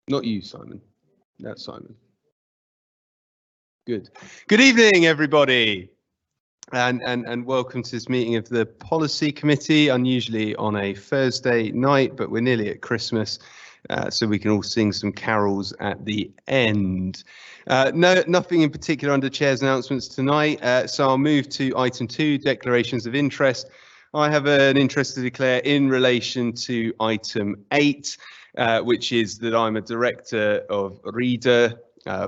Not you, Simon. That's Simon. Good. Good evening, everybody. And welcome to this meeting of the Policy Committee, unusually on a Thursday night, but we're nearly at Christmas, so we can all sing some carols at the end. Nothing in particular under Chair's announcements tonight, so I'll move to item 2, declarations of interest. I have an interest to declare in relation to item 8, which is that I'm a director of READER,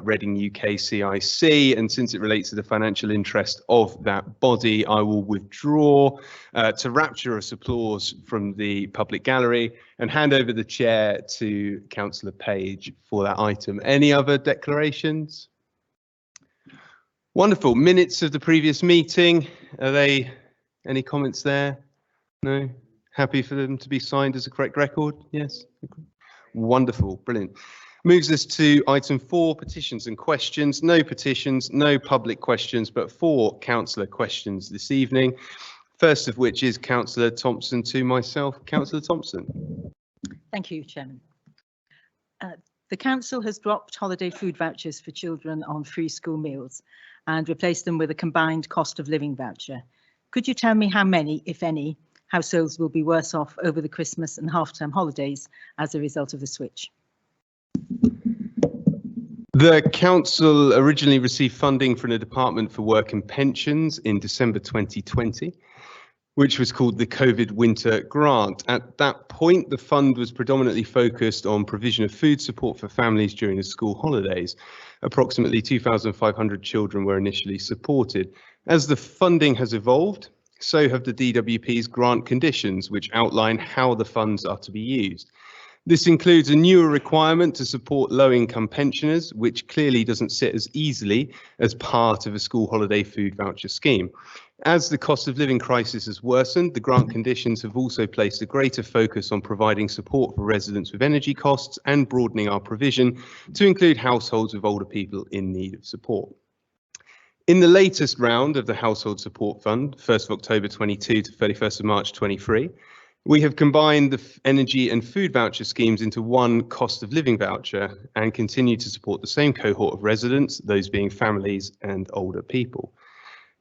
Reading UK CIC, and since it relates to the financial interest of that body, I will withdraw to rapturous applause from the public gallery and hand over the chair to Councillor Page for that item. Any other declarations? Wonderful. Minutes of the previous meeting. Are they any comments there? No? Happy for them to be signed as a correct record? Yes? Wonderful. Brilliant. Moves us to item 4, petitions and questions. No petitions, no public questions, but 4 councillor questions this evening. First of which is Councillor Thompson to myself. Councillor Thompson. Thank you, Chairman. The council has dropped holiday food vouchers for children on free school meals and replaced them with a combined cost of living voucher. Could you tell me how many, if any, households will be worse off over the Christmas and half-term holidays as a result of the switch? The council originally received funding from the Department for Work and Pensions in December 2020, which was called the COVID Winter Grant. At that point, the fund was predominantly focused on provision of food support for families during the school holidays. Approximately 2,500 children were initially supported. As the funding has evolved, so have the DWP's grant conditions, which outline how the funds are to be used. This includes a newer requirement to support low-income pensioners, which clearly doesn't sit as easily as part of a school holiday food voucher scheme. As the cost of living crisis has worsened, the grant conditions have also placed a greater focus on providing support for residents with energy costs and broadening our provision to include households with older people in need of support. In the latest round of the Household Support Fund, 1st of October 22 to 31st of March 23, we have combined the energy and food voucher schemes into one cost of living voucher and continue to support the same cohort of residents, those being families and older people.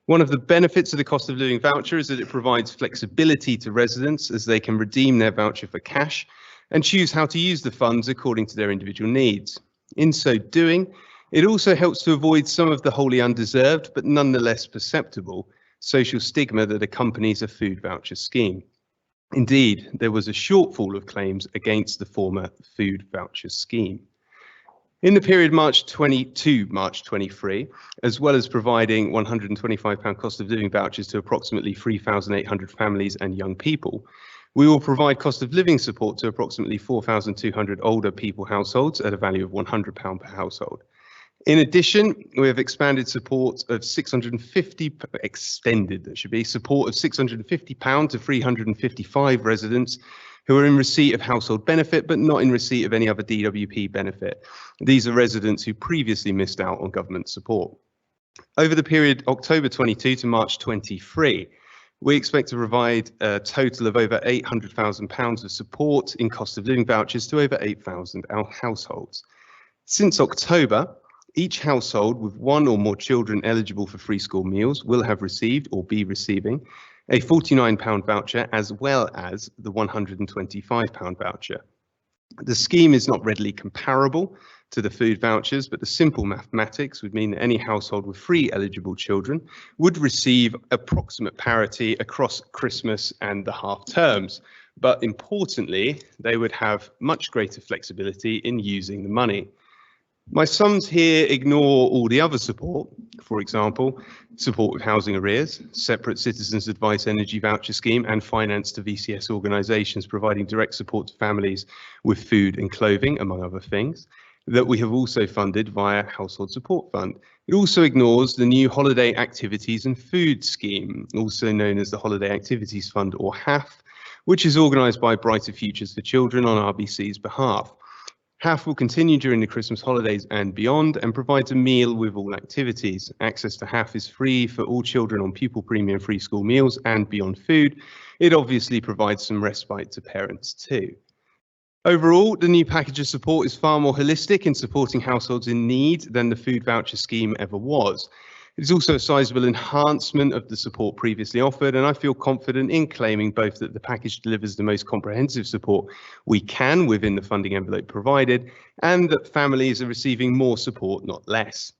One of the benefits of the cost of living voucher is that it provides flexibility to residents as they can redeem their voucher for cash and choose how to use the funds according to their individual needs. In so doing, it also helps to avoid some of the wholly undeserved but nonetheless perceptible social stigma that accompanies a food voucher scheme. Indeed, there was a shortfall of claims against the former food voucher scheme. In the period March 22 to March 23, as well as providing £125 cost of living vouchers to approximately 3,800 families and young people, we will provide cost of living support to approximately 4,200 older people households at a value of £100 per household. In addition, we have expanded support of support of £650 to 355 residents who are in receipt of household benefit but not in receipt of any other DWP benefit. These are residents who previously missed out on government support. Over the period October 22 to March 23, we expect to provide a total of over £800,000 of support in cost of living vouchers to over 8,000 households. Since October, each household with 1 or more children eligible for free school meals will have received or be receiving a £49 voucher as well as the £125 voucher. The scheme is not readily comparable to the food vouchers, but the simple mathematics would mean that any household with 3 eligible children would receive approximate parity across Christmas and the half terms. But importantly, they would have much greater flexibility in using the money. My sums here ignore all the other support, for example, support with housing arrears, separate citizens advice energy voucher scheme and finance to VCS organisations providing direct support to families with food and clothing, among other things, that we have also funded via Household Support Fund. It also ignores the new Holiday Activities and Food Scheme, also known as the Holiday Activities Fund or HAF, which is organised by Brighter Futures for Children on RBC's behalf. HAF will continue during the Christmas holidays and beyond and provides a meal with all activities. Access to HAF is free for all children on pupil premium free school meals and beyond food. It obviously provides some respite to parents too. Overall, the new package of support is far more holistic in supporting households in need than the food voucher scheme ever was. It is also a sizable enhancement of the support previously offered, and I feel confident in claiming both that the package delivers the most comprehensive support we can within the funding envelope provided, and that families are receiving more support, not less.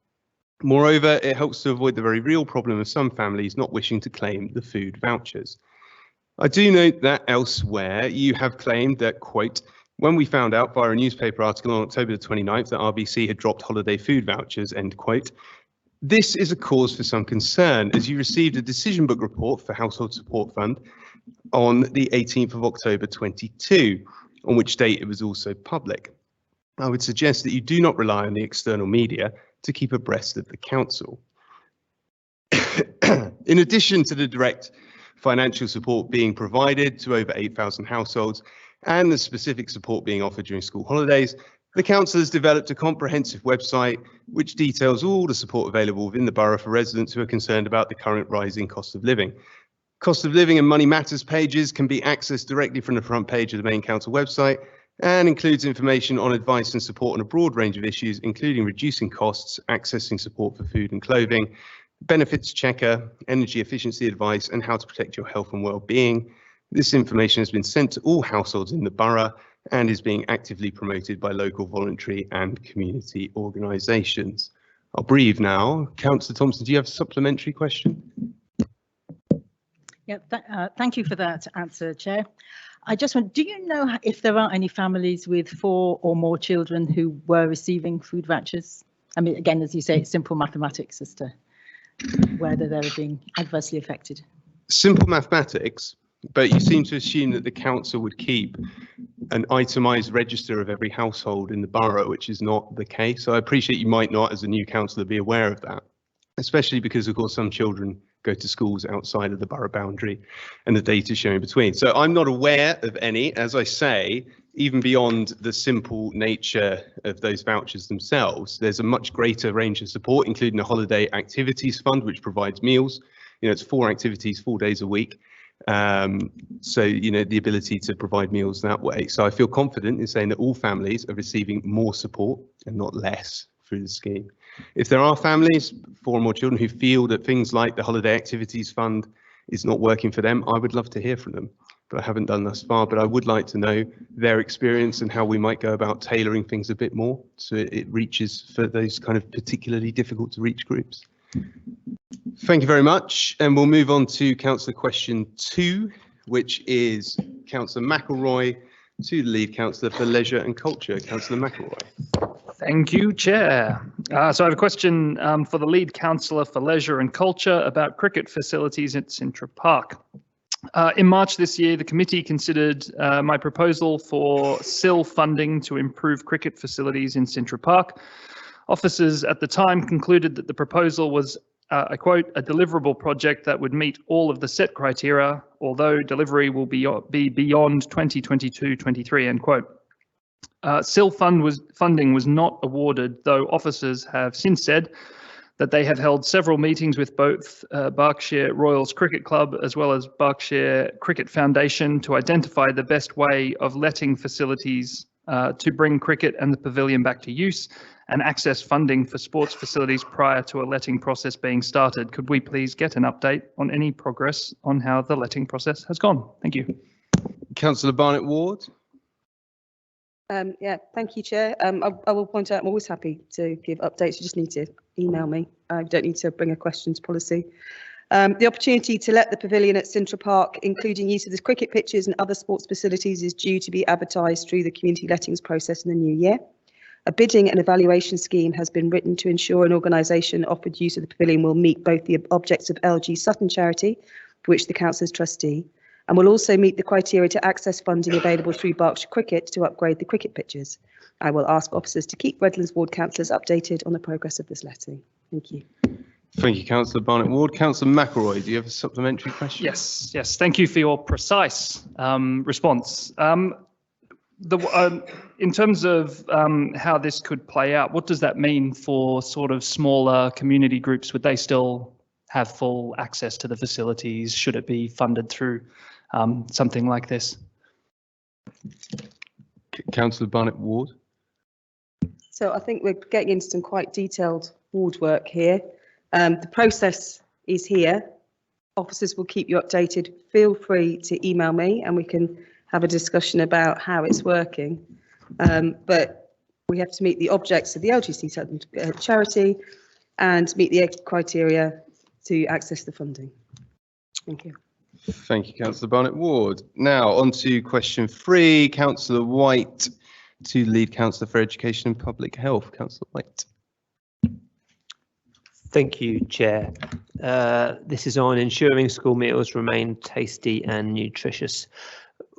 Moreover, it helps to avoid the very real problem of some families not wishing to claim the food vouchers. I do note that elsewhere you have claimed that, quote, when we found out via a newspaper article on October the 29th that RBC had dropped holiday food vouchers, end quote. This is a cause for some concern, as you received a decision book report for Household Support Fund on the 18th of October 22, on which date it was also public. I would suggest that you do not rely on the external media to keep abreast of the council. In addition to the direct financial support being provided to over 8,000 households and the specific support being offered during school holidays, the council has developed a comprehensive website which details all the support available within the borough for residents who are concerned about the current rising cost of living. Cost of living and money matters pages can be accessed directly from the front page of the main council website and includes information on advice and support on a broad range of issues, including reducing costs, accessing support for food and clothing, benefits checker, energy efficiency advice, and how to protect your health and well-being. This information has been sent to all households in the borough and is being actively promoted by local voluntary and community organisations. I'll breathe now. Councillor Thompson, do you have a supplementary question? Yeah, thank you for that answer, Chair. I just want, do you know if there are any families with 4 or more children who were receiving food vouchers? I mean, again, as you say, it's simple mathematics as to whether they're being adversely affected. Simple mathematics, but you seem to assume that the council would keep an itemised register of every household in the borough, which is not the case. So I appreciate you might not, as a new councillor, be aware of that, especially because, of course, some children go to schools outside of the borough boundary and the data showing between. So I'm not aware of any, as I say, even beyond the simple nature of those vouchers themselves. There's a much greater range of support, including a holiday activities fund, which provides meals. You know, it's 4 activities, 4 days a week. So, you know, the ability to provide meals that way. So I feel confident in saying that all families are receiving more support and not less through the scheme. If there are families, 4 or more children, who feel that things like the Holiday Activities Fund is not working for them, I would love to hear from them, but I haven't done thus far. But I would like to know their experience and how we might go about tailoring things a bit more so it reaches for those kind of particularly difficult to reach groups. Thank you very much, and we'll move on to councillor question 2, which is councillor McElroy to the lead councillor for Leisure and Culture. Councillor McElroy. Thank you, Chair. So I have a question for the lead councillor for Leisure and Culture about cricket facilities at Cintra Park. In March this year, the committee considered my proposal for SIL funding to improve cricket facilities in Cintra Park. Officers at the time concluded that the proposal was, I quote, a deliverable project that would meet all of the set criteria, although delivery will be beyond 2022-23, end quote. SIL funding was not awarded, though officers have since said that they have held several meetings with both Berkshire Royals Cricket Club as well as Berkshire Cricket Foundation to identify the best way of letting facilities to bring cricket and the pavilion back to use and access funding for sports facilities prior to a letting process being started. Could we please get an update on any progress on how the letting process has gone? Thank you. Councillor Barnett-Ward. Yeah, thank you, Chair. I will point out I'm always happy to give updates. You just need to email me. I don't need to bring a questions policy. The opportunity to let the pavilion at Cintra Park, including use of the cricket pitches and other sports facilities, is due to be advertised through the community lettings process in the new year. A bidding and evaluation scheme has been written to ensure an organisation offered use of the pavilion will meet both the objects of LG Sutton Charity, for which the council is trustee, and will also meet the criteria to access funding available through Berkshire Cricket to upgrade the cricket pitches. I will ask officers to keep Redlands Ward councillors updated on the progress of this letting. Thank you. Thank you, Councillor Barnett-Ward. Councillor McElroy, do you have a supplementary question? Yes. Thank you for your precise response. In terms of how this could play out, what does that mean for sort of smaller community groups? Would they still have full access to the facilities? Should it be funded through something like this? Councillor Barnett-Ward. So I think we're getting into some quite detailed ward work here. The process is here. Officers will keep you updated. Feel free to email me and we can have a discussion about how it's working. But we have to meet the objects of the LGC charity and meet the criteria to access the funding. Thank you. Thank you, Councillor Barnett-Ward. Now on to question 3, Councillor White to lead Councillor for Education and Public Health. Councillor White. Thank you, Chair. This is on ensuring school meals remain tasty and nutritious.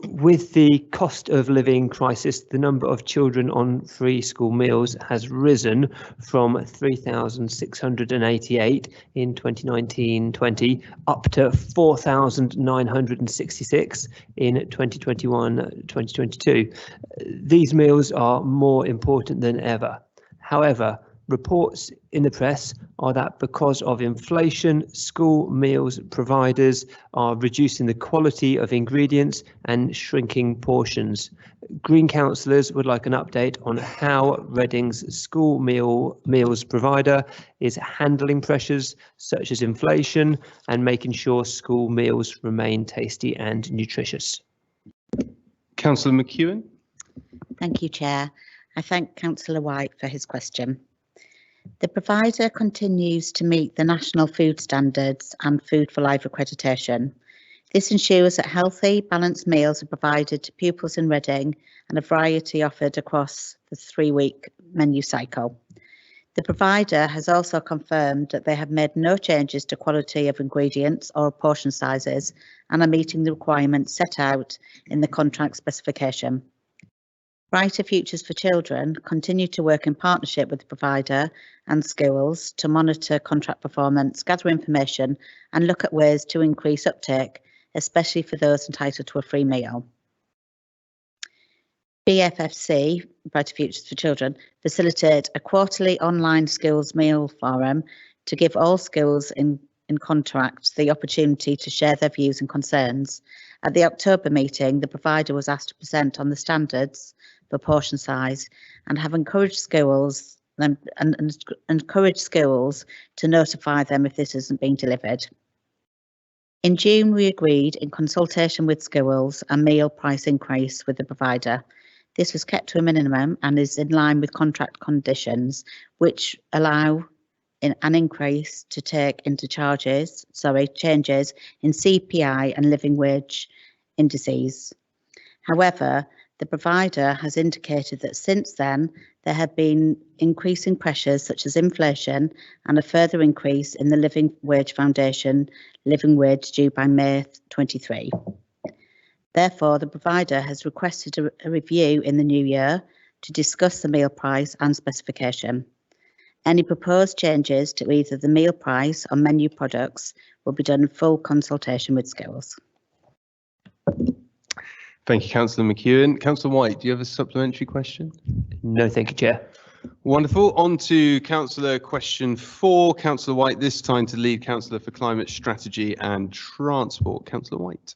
With the cost of living crisis, the number of children on free school meals has risen from 3,688 in 2019-20 up to 4,966 in 2021-2022. These meals are more important than ever. However, reports in the press are that because of inflation, school meals providers are reducing the quality of ingredients and shrinking portions. Green councillors would like an update on how Reading's school meals provider is handling pressures such as inflation and making sure school meals remain tasty and nutritious. Councillor McEwen. Thank you, Chair. I thank Councillor White for his question. The provider continues to meet the national food standards and Food for Life accreditation. This ensures that healthy, balanced meals are provided to pupils in Reading and a variety offered across the 3-week menu cycle. The provider has also confirmed that they have made no changes to quality of ingredients or portion sizes and are meeting the requirements set out in the contract specification. Brighter Futures for Children continue to work in partnership with the provider and schools to monitor contract performance, gather information and look at ways to increase uptake, especially for those entitled to a free meal. BFFC, Brighter Futures for Children, facilitate a quarterly online schools meal forum to give all schools in contract the opportunity to share their views and concerns. At the October meeting, the provider was asked to present on the standards for portion size and have encouraged schools and encourage schools to notify them if this isn't being delivered. In June, we agreed in consultation with schools a meal price increase with the provider. This was kept to a minimum and is in line with contract conditions, which allow an increase to take into changes in CPI and living wage indices. However, the provider has indicated that since then, there have been increasing pressures such as inflation and a further increase in the Living Wage Foundation living wage due by May 23. Therefore, the provider has requested a review in the new year to discuss the meal price and specification. Any proposed changes to either the meal price or menu products will be done in full consultation with schools. Thank you, Councillor McEwen. Councillor White, do you have a supplementary question? No, thank you, Chair. Wonderful. On to Councillor question 4. Councillor White, this time to lead Councillor for Climate Strategy and Transport. Councillor White.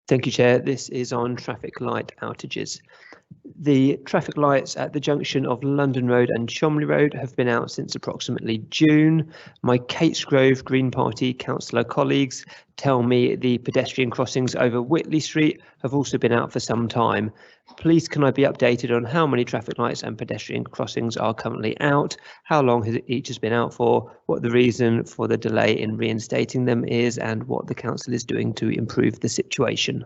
Thank you, Chair. This is on traffic light outages. The traffic lights at the junction of London Road and Cholmondeley Road have been out since approximately June. My Catesgrove Green Party councillor colleagues tell me the pedestrian crossings over Whitley Street have also been out for some time. Please can I be updated on how many traffic lights and pedestrian crossings are currently out, how long each has been out for, what the reason for the delay in reinstating them is, and what the council is doing to improve the situation.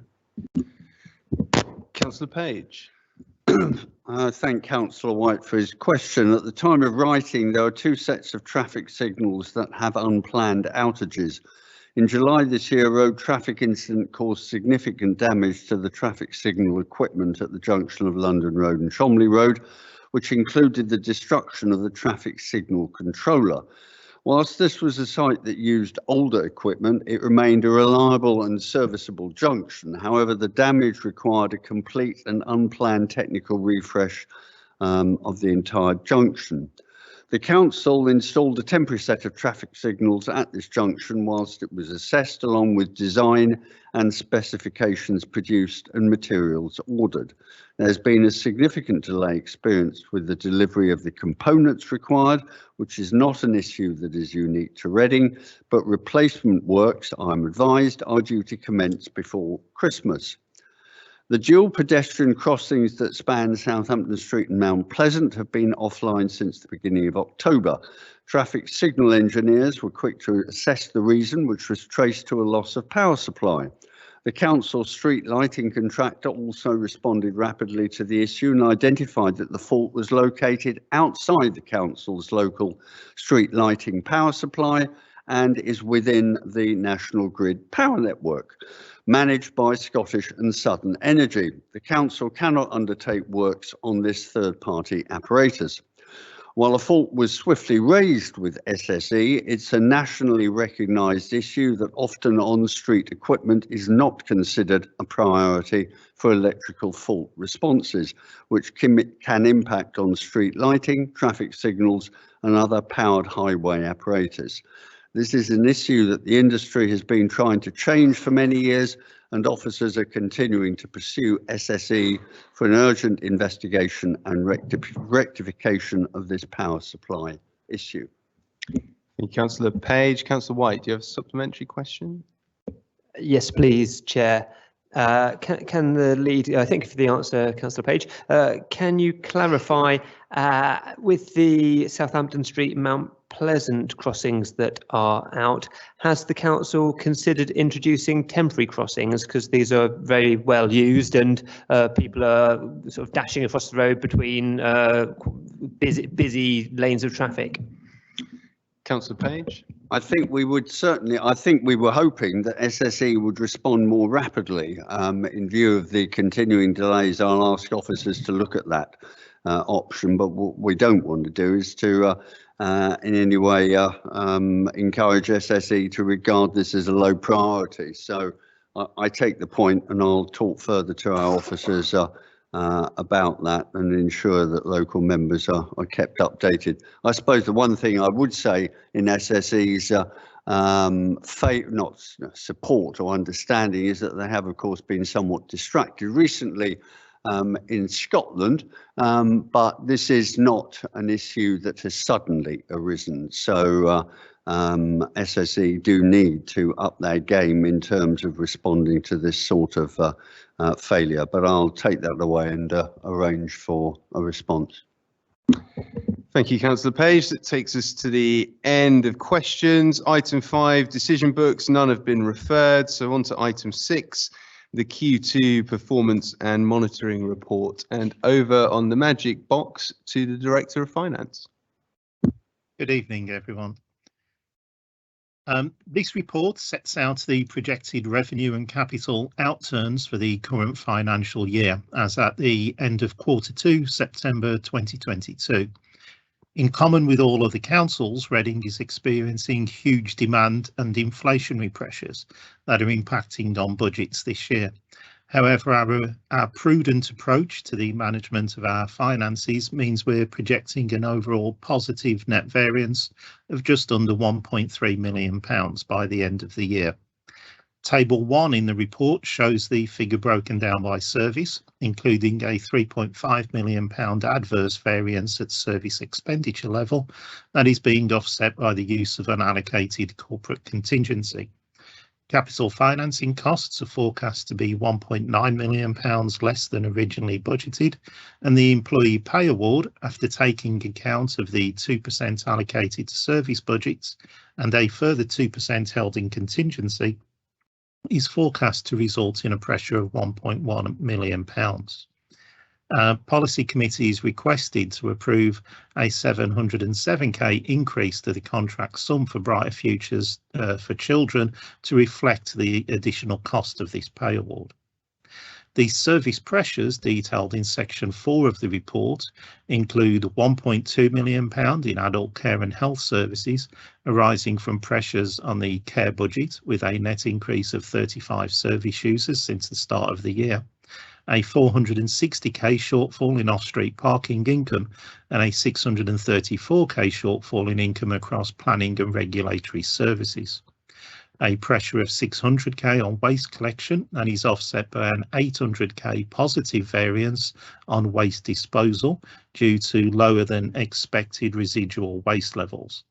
Councillor Page. I thank Councillor White for his question. At the time of writing, there are 2 sets of traffic signals that have unplanned outages. In July this year, a road traffic incident caused significant damage to the traffic signal equipment at the junction of London Road and Cholmondeley Road, which included the destruction of the traffic signal controller. Whilst this was a site that used older equipment, it remained a reliable and serviceable junction. However, the damage required a complete and unplanned technical refresh of the entire junction. The council installed a temporary set of traffic signals at this junction whilst it was assessed, along with design and specifications produced and materials ordered. There's been a significant delay experienced with the delivery of the components required, which is not an issue that is unique to Reading, but replacement works, I'm advised, are due to commence before Christmas. The dual pedestrian crossings that span Southampton Street and Mount Pleasant have been offline since the beginning of October. Traffic signal engineers were quick to assess the reason, which was traced to a loss of power supply. The council street lighting contractor also responded rapidly to the issue and identified that the fault was located outside the council's local street lighting power supply and is within the National Grid power network, managed by Scottish and Southern Energy. The council cannot undertake works on this third-party apparatus. While a fault was swiftly raised with SSE, it's a nationally recognised issue that often on-street equipment is not considered a priority for electrical fault responses, which can impact on street lighting, traffic signals and other powered highway apparatus. This is an issue that the industry has been trying to change for many years, and officers are continuing to pursue SSE for an urgent investigation and rectification of this power supply issue. Thank you, Councillor Page. Councillor White, do you have a supplementary question? Yes, please, Chair. Can the lead, thank you for the answer, Councillor Page. Can you clarify with the Southampton Street Mount Pleasant crossings that are out, has the council considered introducing temporary crossings, because these are very well used and people are sort of dashing across the road between busy lanes of traffic? Councillor Page. I think we were hoping that SSE would respond more rapidly in view of the continuing delays. I'll ask officers to look at that option, but what we don't want to do is to in any way encourage SSE to regard this as a low priority. So I take the point, and I'll talk further to our officers about that and ensure that local members are kept updated. I suppose the one thing I would say in SSE's not support or understanding is that they have, of course, been somewhat distracted recently in Scotland, but this is not an issue that has suddenly arisen. So SSE do need to up their game in terms of responding to this sort of failure, but I'll take that away and arrange for a response. Thank you, Councillor Page. That takes us to the end of questions. Item 5, decision books. None have been referred. So on to item 6, the Q2 performance and monitoring report. And over on the magic box to the Director of Finance. Good evening, everyone. This report sets out the projected revenue and capital outturns for the current financial year as at the end of Q2, September 2022. In common with all other councils, Reading is experiencing huge demand and inflationary pressures that are impacting on budgets this year. However, our prudent approach to the management of our finances means we're projecting an overall positive net variance of just under £1.3 million by the end of the year. Table 1 in the report shows the figure broken down by service, including a £3.5 million adverse variance at service expenditure level that is being offset by the use of unallocated corporate contingency. Capital financing costs are forecast to be £1.9 million less than originally budgeted, and the employee pay award, after taking account of the 2% allocated to service budgets and a further 2% held in contingency, is forecast to result in a pressure of £1.1 million. Policy Committee is requested to approve a £707k increase to the contract sum for Brighter Futures for Children to reflect the additional cost of this pay award. The service pressures detailed in section 4 of the report include £1.2 million in adult care and health services arising from pressures on the care budget, with a net increase of 35 service users since the start of the year, a 460k shortfall in off-street parking income, and a 634k shortfall in income across planning and regulatory services. A pressure of 600k on waste collection and is offset by an 800k positive variance on waste disposal due to lower than expected residual waste levels.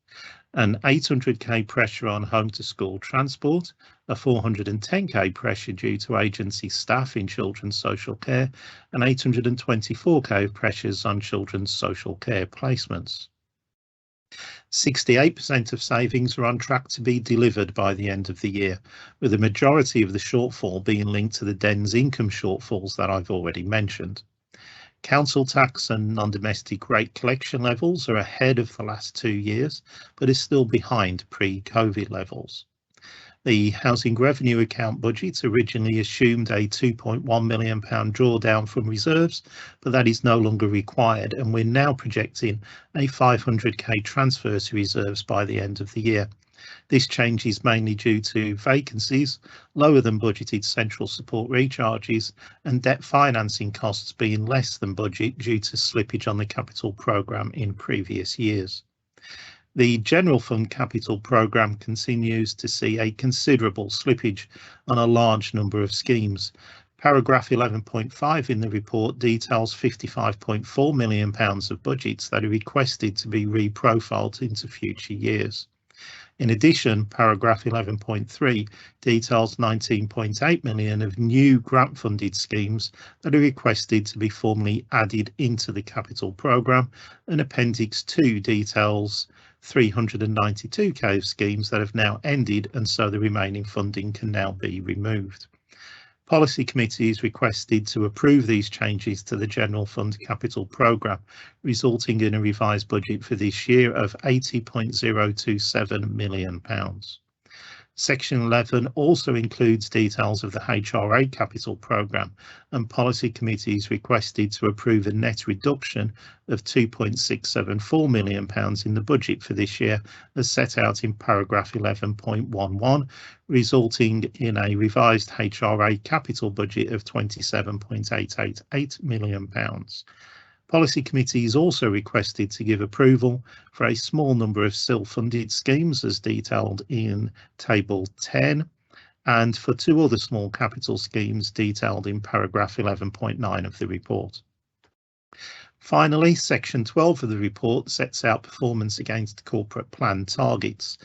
An 800k pressure on home to school transport, a 410k pressure due to agency staff in children's social care, and 824k pressures on children's social care placements. 68% of savings are on track to be delivered by the end of the year, with the majority of the shortfall being linked to the DENS income shortfalls that I've already mentioned. Council tax and non-domestic rate collection levels are ahead of the last 2 years, but is still behind pre-COVID levels. The housing revenue account budget originally assumed a £2.1 million drawdown from reserves, but that is no longer required, and we're now projecting a 500k transfer to reserves by the end of the year. This change is mainly due to vacancies, lower than budgeted central support recharges, and debt financing costs being less than budget due to slippage on the capital programme in previous years. The General Fund Capital Programme continues to see a considerable slippage on a large number of schemes. Paragraph 11.5 in the report details £55.4 million of budgets that are requested to be reprofiled into future years. In addition, paragraph 11.3 details £19.8 million of new grant-funded schemes that are requested to be formally added into the capital programme, and Appendix 2 details 392k of schemes that have now ended, and so the remaining funding can now be removed. Policy Committee is requested to approve these changes to the General Fund Capital Programme, resulting in a revised budget for this year of £80.027 million. Section 11 also includes details of the HRA Capital Programme, and Policy Committee is requested to approve a net reduction of £2.674 million in the budget for this year, as set out in paragraph 11.11, resulting in a revised HRA capital budget of £27.888 million. Policy Committee is also requested to give approval for a small number of SIL-funded schemes as detailed in Table 10, and for 2 other small capital schemes detailed in paragraph 11.9 of the report. Finally, Section 12 of the report sets out performance against corporate plan targets.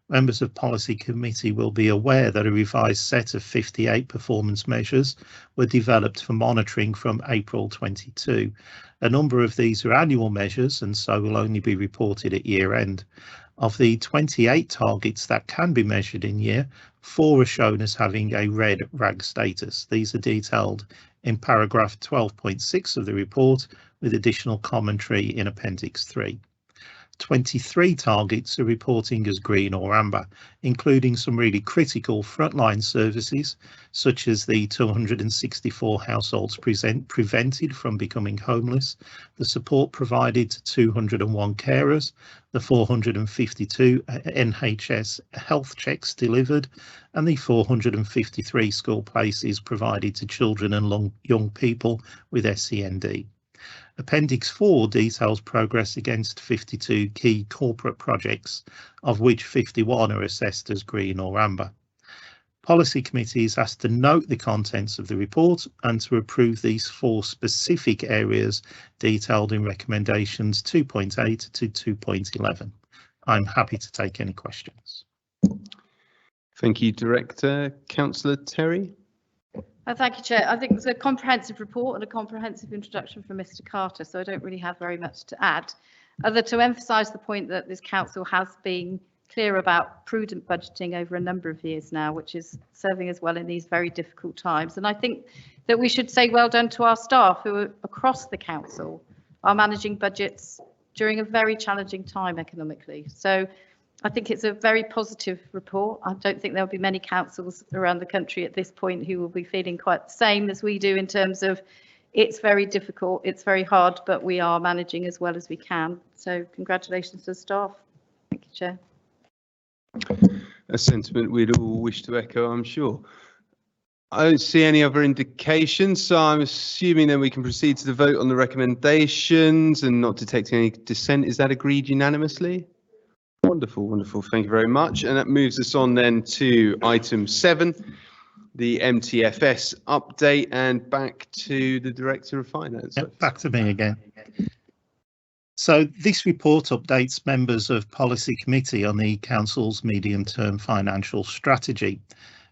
Members of Policy Committee will be aware that a revised set of 58 performance measures were developed for monitoring from April 22. A number of these are annual measures and so will only be reported at year end. Of the 28 targets that can be measured in year, 4 are shown as having a red RAG status. These are detailed in paragraph 12.6 of the report, with additional commentary in Appendix 3. 23 targets are reporting as green or amber, including some really critical frontline services, such as the 264 households prevented from becoming homeless, the support provided to 201 carers, the 452 NHS health checks delivered, and the 453 school places provided to children and young people with SEND. Appendix 4 details progress against 52 key corporate projects, of which 51 are assessed as green or amber. Policy Committee is asked to note the contents of the report and to approve these 4 specific areas detailed in recommendations 2.8 to 2.11. I'm happy to take any questions. Thank you, Director. Councillor Terry. Thank you, Chair. I think it's a comprehensive report and a comprehensive introduction from Mr. Carter, so I don't really have very much to add, other to emphasise the point that this council has been clear about prudent budgeting over a number of years now, which is serving us well in these very difficult times. And I think that we should say well done to our staff who are across the council are managing budgets during a very challenging time economically. So I think it's a very positive report. I don't think there'll be many councils around the country at this point who will be feeling quite the same as we do in terms of it's very difficult, it's very hard, but we are managing as well as we can. So congratulations to the staff. Thank you, Chair. A sentiment we'd all wish to echo, I'm sure. I don't see any other indications, so I'm assuming then we can proceed to the vote on the recommendations and not detecting any dissent. Is that agreed unanimously? Wonderful, wonderful. Thank you very much. And that moves us on then to item 7, the MTFS update, and back to the Director of Finance. Yep, back to me again. So this report updates members of Policy Committee on the Council's medium-term financial strategy.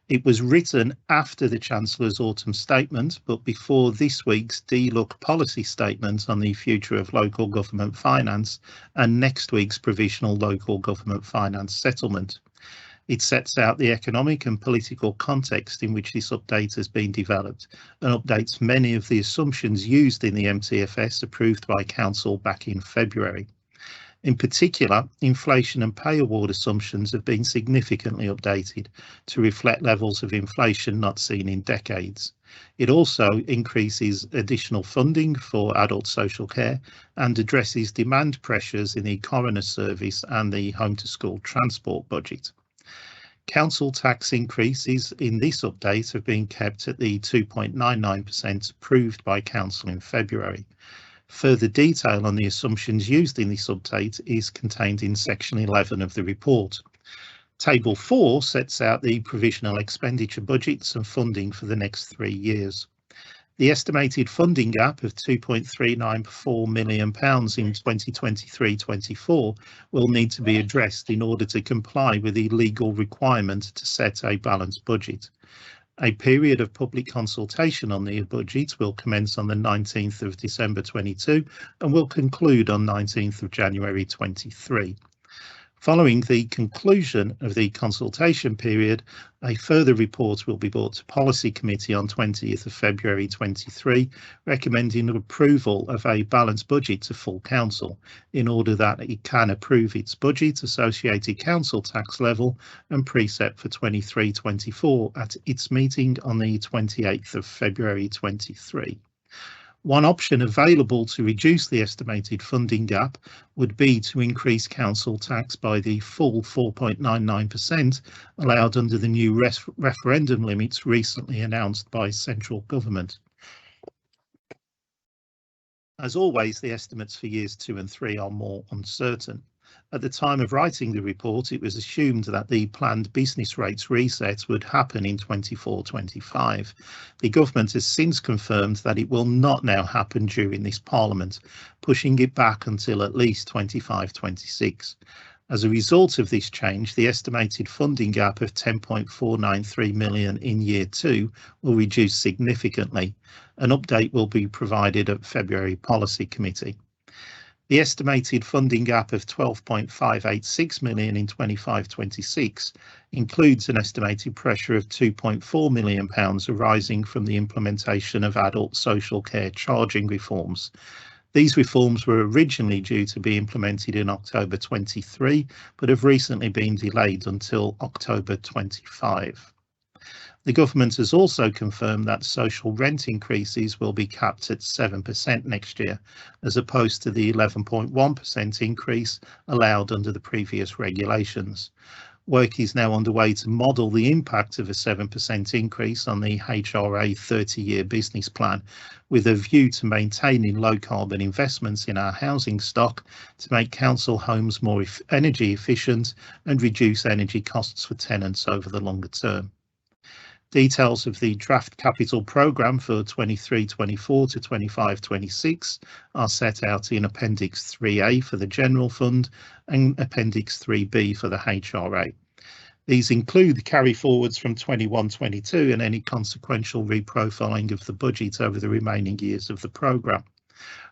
It was written after the Chancellor's autumn statement, but before this week's DLUC policy statement on the future of local government finance and next week's provisional local government finance settlement. It sets out the economic and political context in which this update has been developed and updates many of the assumptions used in the MTFS approved by Council back in February. In particular, inflation and pay award assumptions have been significantly updated to reflect levels of inflation not seen in decades. It also increases additional funding for adult social care and addresses demand pressures in the coroner service and the home to school transport budget. Council tax increases in this update have been kept at the 2.99% approved by Council in February. Further detail on the assumptions used in this update is contained in section 11 of the report. Table 4 sets out the provisional expenditure budgets and funding for the next 3 years. The estimated funding gap of £2.394 million in 2023-24 will need to be addressed in order to comply with the legal requirement to set a balanced budget. A period of public consultation on the budget will commence on the 19th of December 22 and will conclude on 19th of January 23. Following the conclusion of the consultation period, a further report will be brought to Policy Committee on 20th of February 23, recommending approval of a balanced budget to full Council in order that it can approve its budget, associated council tax level and precept for 23-24 at its meeting on the 28th of February 23. One option available to reduce the estimated funding gap would be to increase council tax by the full 4.99% allowed under the new referendum limits recently announced by central government. As always, the estimates for years 2 and 3 are more uncertain. At the time of writing the report, it was assumed that the planned business rates reset would happen in 24-25. The government has since confirmed that it will not now happen during this Parliament, pushing it back until at least 25-26. As a result of this change, the estimated funding gap of £10.493 million in year 2 will reduce significantly. An update will be provided at February Policy Committee. The estimated funding gap of £12.586 million in 25-26 includes an estimated pressure of £2.4 million arising from the implementation of adult social care charging reforms. These reforms were originally due to be implemented in October 23, but have recently been delayed until October 25. The government has also confirmed that social rent increases will be capped at 7% next year, as opposed to the 11.1% increase allowed under the previous regulations. Work is now underway to model the impact of a 7% increase on the HRA 30-year business plan, with a view to maintaining low carbon investments in our housing stock to make council homes more energy efficient and reduce energy costs for tenants over the longer term. Details of the draft capital programme for 23-24 to 25-26 are set out in Appendix 3A for the General Fund and Appendix 3B for the HRA. These include carry forwards from 21-22 and any consequential reprofiling of the budget over the remaining years of the programme.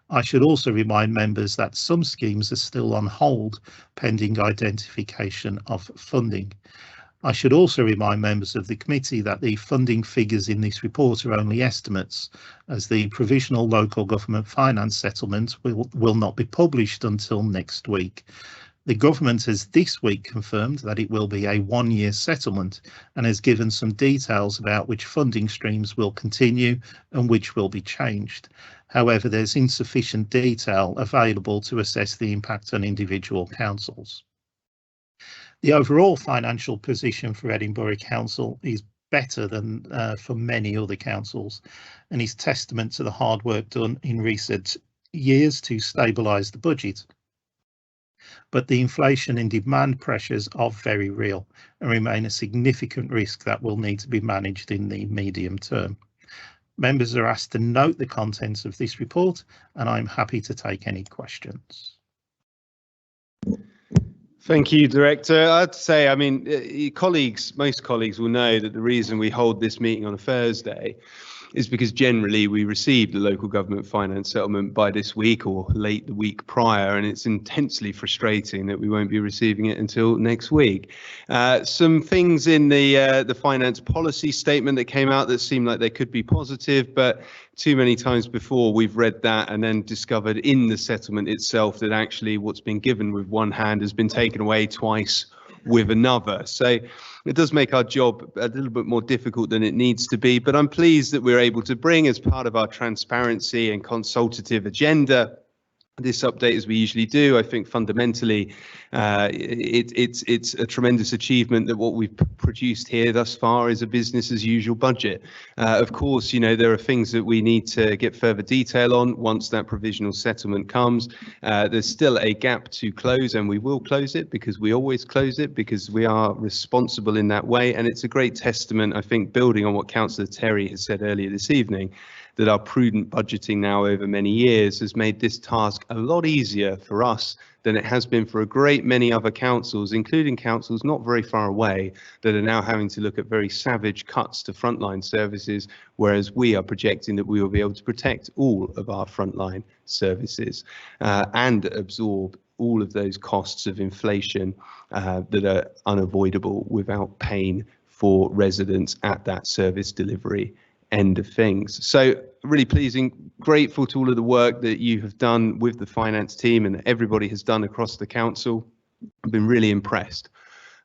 I should also remind members that some schemes are still on hold pending identification of funding. I should also remind members of the committee that the funding figures in this report are only estimates, as the provisional local government finance settlement will not be published until next week. The government has this week confirmed that it will be a 1-year settlement and has given some details about which funding streams will continue and which will be changed. However, there's insufficient detail available to assess the impact on individual councils. The overall financial position for Edinburgh Council is better than for many other councils, and is testament to the hard work done in recent years to stabilise the budget. But the inflation and demand pressures are very real and remain a significant risk that will need to be managed in the medium term. Members are asked to note the contents of this report, and I'm happy to take any questions. Thank you, Director. I'd say, I mean, most colleagues will know that the reason we hold this meeting on a Thursday is because generally we receive the local government finance settlement by this week or late the week prior, and it's intensely frustrating that we won't be receiving it until next week. Some things in the finance policy statement that came out that seem like they could be positive, but too many times before we've read that and then discovered in the settlement itself that actually what's been given with one hand has been taken away twice with another. So it does make our job a little bit more difficult than it needs to be, but I'm pleased that we're able to bring, as part of our transparency and consultative agenda, this update as we usually do. I think fundamentally it's a tremendous achievement that what we've produced here thus far is a business as usual budget. Of course, you know, there are things that we need to get further detail on once that provisional settlement comes. There's still a gap to close, and we will close it because we always close it because we are responsible in that way. And it's a great testament, I think, building on what Councillor Terry has said earlier this evening, that our prudent budgeting now over many years has made this task a lot easier for us than it has been for a great many other councils, including councils not very far away, that are now having to look at very savage cuts to frontline services, whereas we are projecting that we will be able to protect all of our frontline services and absorb all of those costs of inflation that are unavoidable without pain for residents at that service delivery end of things. So really pleasing, grateful to all of the work that you have done with the finance team and everybody has done across the council. I've been really impressed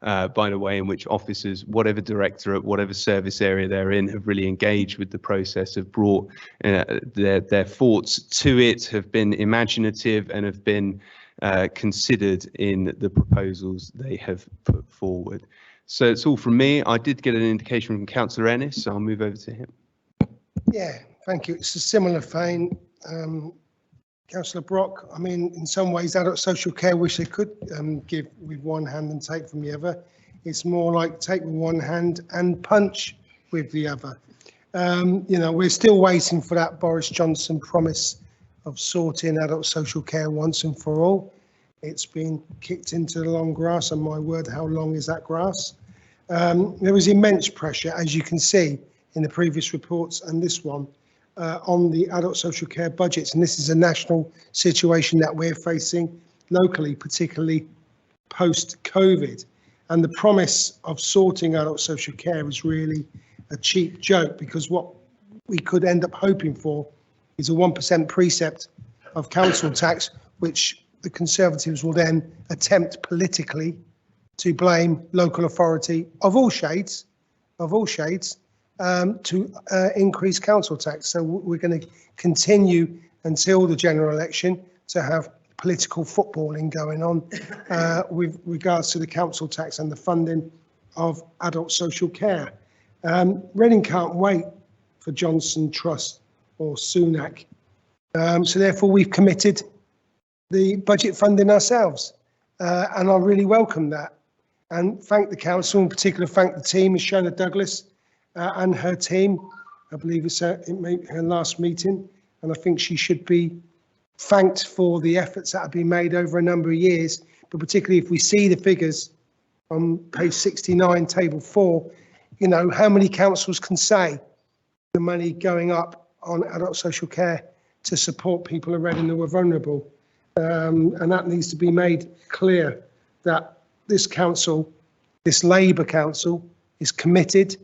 by the way in which officers, whatever directorate, whatever service area they're in, have really engaged with the process, have brought their thoughts to it, have been imaginative and have been considered in the proposals they have put forward. So it's all from me. I did get an indication from Councillor Ennis, so I'll move over to him. Yeah, thank you. It's a similar vein. Councillor Brock, I mean, in some ways, adult social care wish they could give with one hand and take from the other. It's more like take with one hand and punch with the other. You know, we're still waiting for that Boris Johnson promise of sorting adult social care once and for all. It's been kicked into the long grass, and my word, how long is that grass? There was immense pressure, as you can see, in the previous reports and this one, on the adult social care budgets. And this is a national situation that we're facing locally, particularly post-COVID. And the promise of sorting adult social care is really a cheap joke, because what we could end up hoping for is a 1% precept of council tax, which the Conservatives will then attempt politically to blame local authority of all shades, to increase council tax. So we're going to continue until the general election to have political footballing going on with regards to the council tax and the funding of adult social care. Reading can't wait for Johnson Trust or Sunak. So therefore we've committed the budget funding ourselves, and I really welcome that, and thank the council, in particular thank the team, Shona Douglas and her team. I believe it's her last meeting, and I think she should be thanked for the efforts that have been made over a number of years, but particularly if we see the figures on page 69, table 4, you know, how many councils can say the money going up on adult social care to support people in Reading who are vulnerable? And that needs to be made clear that this council, this Labour council, is committed,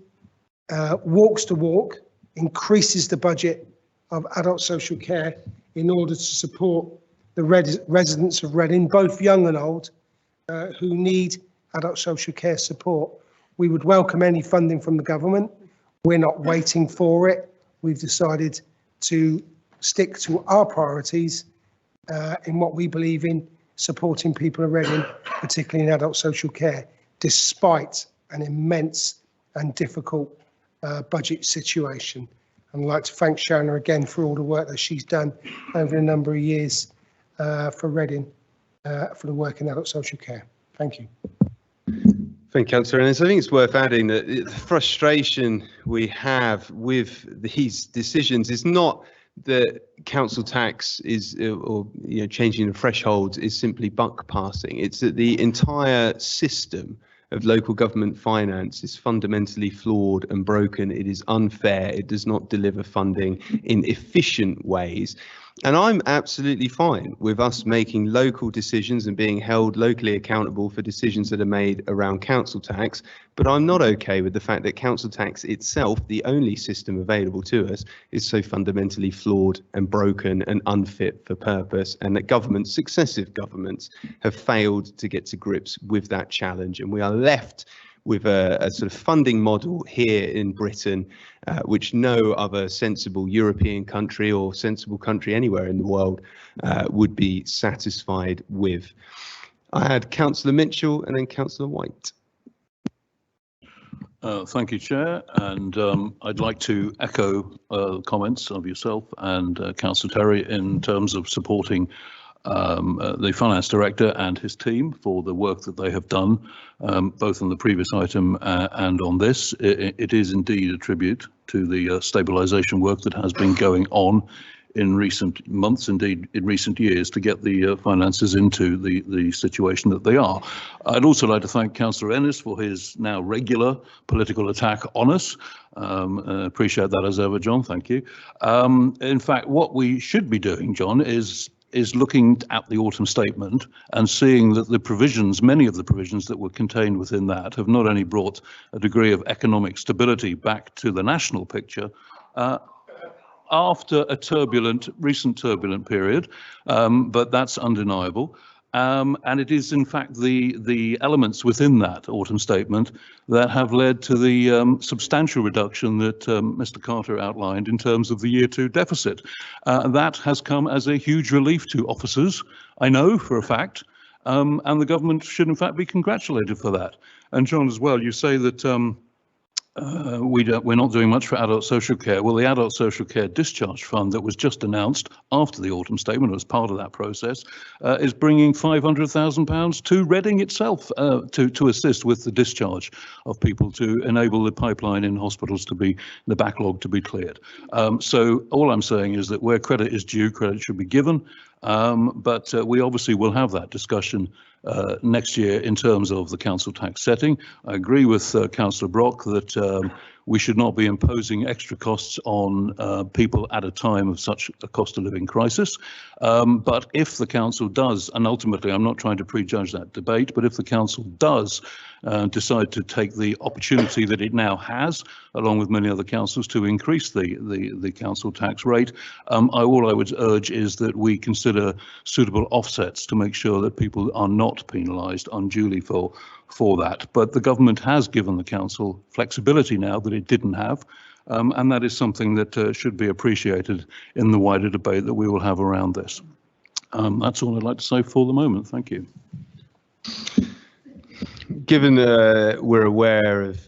walks the walk, increases the budget of adult social care in order to support the residents of Reading, both young and old, who need adult social care support. We would welcome any funding from the government. We're not waiting for it. We've decided to stick to our priorities in what we believe in, supporting people in Reading, particularly in adult social care, despite an immense and difficult budget situation. And I'd like to thank Shona again for all the work that she's done over a number of years for Reading, for the work in adult social care. Thank you. Thank you, Councillor Ennis. I think it's worth adding that the frustration we have with these decisions is not that council tax is or changing the thresholds is simply buck passing. It's that the entire system of local government finance is fundamentally flawed and broken. It is unfair. It does not deliver funding in efficient ways. And I'm absolutely fine with us making local decisions and being held locally accountable for decisions that are made around council tax. But I'm not okay with the fact that council tax itself, the only system available to us, is so fundamentally flawed and broken and unfit for purpose, and that governments, successive governments, have failed to get to grips with that challenge. And we are left with a sort of funding model here in Britain, which no other sensible European country or sensible country anywhere in the world would be satisfied with. I had Councillor Mitchell and then Councillor White. Thank you, Chair, and I'd like to echo comments of yourself and Councillor Terry in terms of supporting the Finance Director and his team for the work that they have done, both on the previous item and on this. It is indeed a tribute to the stabilisation work that has been going on in recent months, indeed in recent years, to get the finances into the situation that they are. I'd also like to thank Councillor Ennis for his now regular political attack on us. Appreciate that as ever, John, thank you. In fact, what we should be doing, John, is looking at the autumn statement and seeing that the provisions, many of the provisions that were contained within that, have not only brought a degree of economic stability back to the national picture after a recent turbulent period, but that's undeniable. And it is in fact the elements within that autumn statement that have led to the substantial reduction that Mr. Carter outlined in terms of the year 2 deficit. That has come as a huge relief to officers, I know for a fact, and the government should in fact be congratulated for that. And John, as well, you say that we're not doing much for adult social care. Well, the adult social care discharge fund that was just announced after the autumn statement as part of that process is bringing £500,000 to Reading itself to assist with the discharge of people, to enable the pipeline in hospitals to be, the backlog to be cleared. So all I'm saying is that where credit is due, credit should be given. But we obviously will have that discussion next year in terms of the council tax setting. I agree with Councillor Brock that we should not be imposing extra costs on people at a time of such a cost of living crisis. But if the council does, and ultimately I'm not trying to prejudge that debate, but if the council does decide to take the opportunity that it now has, along with many other councils, to increase the council tax rate, all I would urge is that we consider suitable offsets to make sure that people are not penalised unduly for that. But the government has given the council flexibility now that it didn't have, and that is something that should be appreciated in the wider debate that we will have around this. That's all I'd like to say for the moment. Thank you. Given we're aware of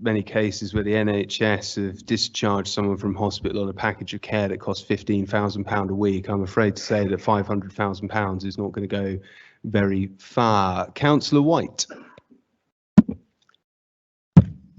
many cases where the NHS have discharged someone from hospital on a package of care that costs £15,000 a week, I'm afraid to say that £500,000 is not going to go very far. Councillor White.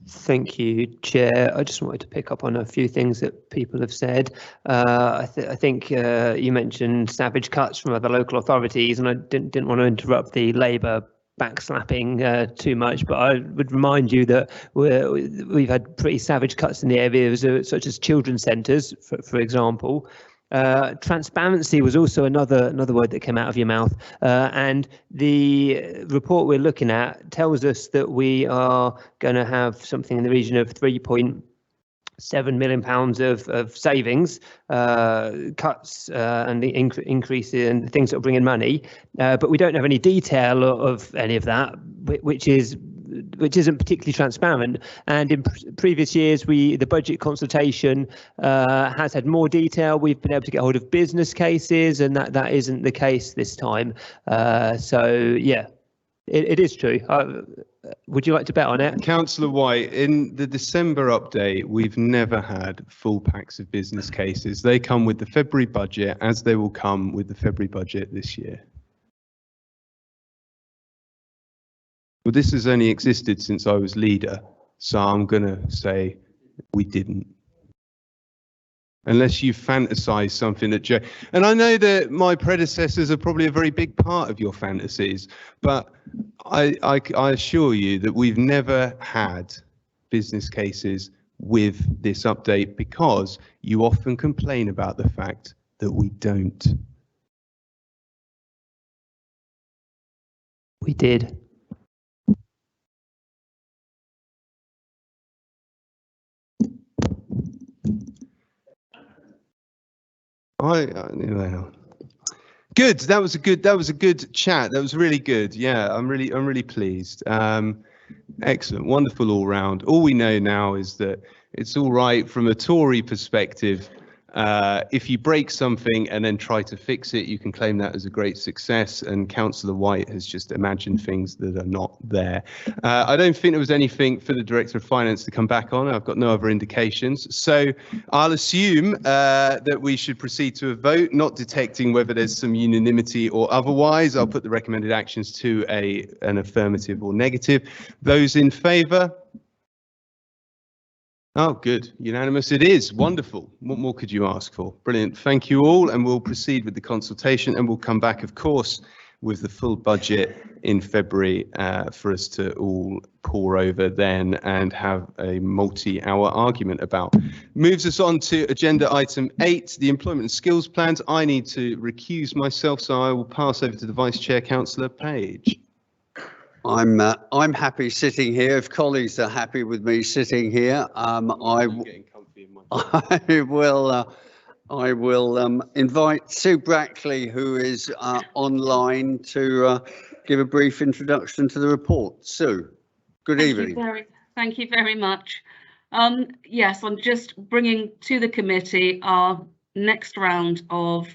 Thank you, Chair. I just wanted to pick up on a few things that people have said. I think you mentioned savage cuts from other local authorities, and I didn't want to interrupt the Labour backslapping too much, but I would remind you that we've had pretty savage cuts in the areas such as children's centres, for example. Transparency was also another word that came out of your mouth, and the report we're looking at tells us that we are going to have something in the region of £3.7 million of savings, cuts, and the increase in things that will bring in money, but we don't have any detail of any of that, which isn't particularly transparent. And in previous years, the budget consultation has had more detail. We've been able to get hold of business cases, and that isn't the case this time. So yeah, It is true. Would you like to bet on it? Councillor White, in the December update, we've never had full packs of business cases. They come with the February budget, as they will come with the February budget this year. Well, this has only existed since I was leader, so I'm going to say we didn't. Unless you fantasize something that Joe, and I know that my predecessors are probably a very big part of your fantasies, but I assure you that we've never had business cases with this update because you often complain about the fact that we don't. We did. Good. That was a good chat. That was really good. Yeah, I'm really pleased. Excellent, wonderful all round. All we know now is that it's all right from a Tory perspective. If you break something and then try to fix it, you can claim that as a great success. And Councillor White has just imagined things that are not there. I don't think there was anything for the Director of Finance to come back on. I've got no other indications. So I'll assume that we should proceed to a vote, not detecting whether there's some unanimity or otherwise. I'll put the recommended actions to an affirmative or negative. Those in favour? Oh, good. Unanimous it is. Wonderful. What more could you ask for? Brilliant. Thank you all. And we'll proceed with the consultation and we'll come back, of course, with the full budget in February for us to all pore over then and have a multi-hour argument about. Moves us on to agenda item 8, the employment and skills plans. I need to recuse myself, so I will pass over to the Vice Chair, Councillor Page. I'm happy sitting here. If colleagues are happy with me sitting here, I will invite Sue Brackley, who is online, to give a brief introduction to the report. Sue, good evening. Thank you very much. Yes, I'm just bringing to the committee our next round of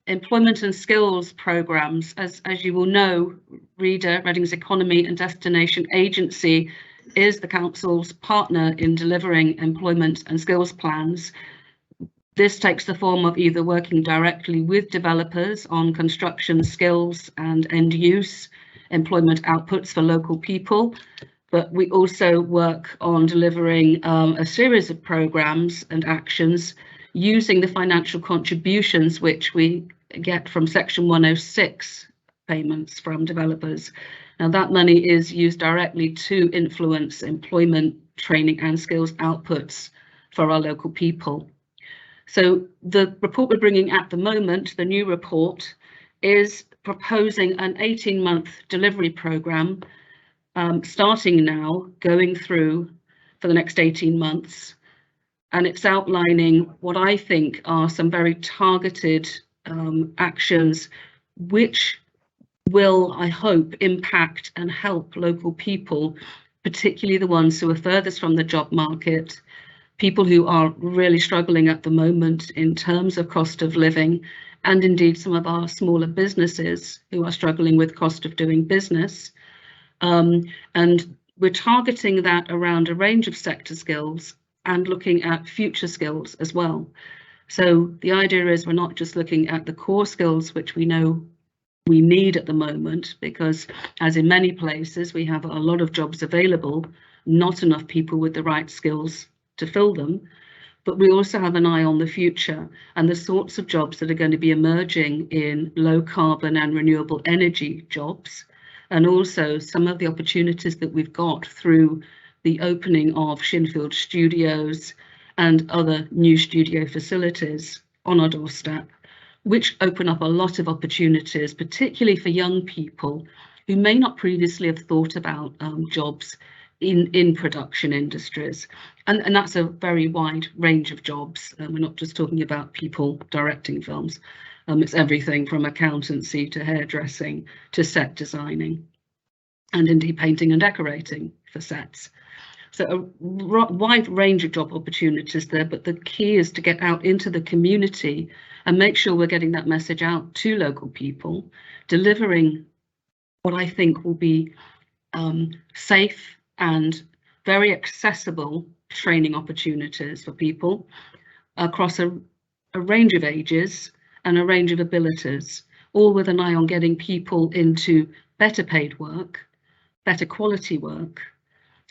employment and skills programmes. As you will know, REDA, Reading's Economy and Destination Agency, is the council's partner in delivering employment and skills plans. This takes the form of either working directly with developers on construction skills and end use employment outputs for local people, but we also work on delivering a series of programmes and actions using the financial contributions which we get from Section 106 payments from developers. Now that money is used directly to influence employment, training and skills outputs for our local people. So the report we're bringing at the moment, the new report, is proposing an 18-month delivery programme starting now, going through for the next 18 months. And it's outlining what I think are some very targeted actions which will, I hope, impact and help local people, particularly the ones who are furthest from the job market, people who are really struggling at the moment in terms of cost of living, and indeed some of our smaller businesses who are struggling with cost of doing business. And we're targeting that around a range of sector skills and looking at future skills as well. So the idea is we're not just looking at the core skills which we know we need at the moment, because as in many places we have a lot of jobs available, not enough people with the right skills to fill them, but we also have an eye on the future and the sorts of jobs that are going to be emerging in low carbon and renewable energy jobs, and also some of the opportunities that we've got through the opening of Shinfield Studios and other new studio facilities on our doorstep, which open up a lot of opportunities, particularly for young people who may not previously have thought about jobs in production industries. And that's a very wide range of jobs. We're not just talking about people directing films. It's everything from accountancy to hairdressing to set designing and indeed painting and decorating for sets. So a wide range of job opportunities there, but the key is to get out into the community and make sure we're getting that message out to local people, delivering what I think will be safe and very accessible training opportunities for people across a range of ages and a range of abilities, all with an eye on getting people into better paid work, better quality work,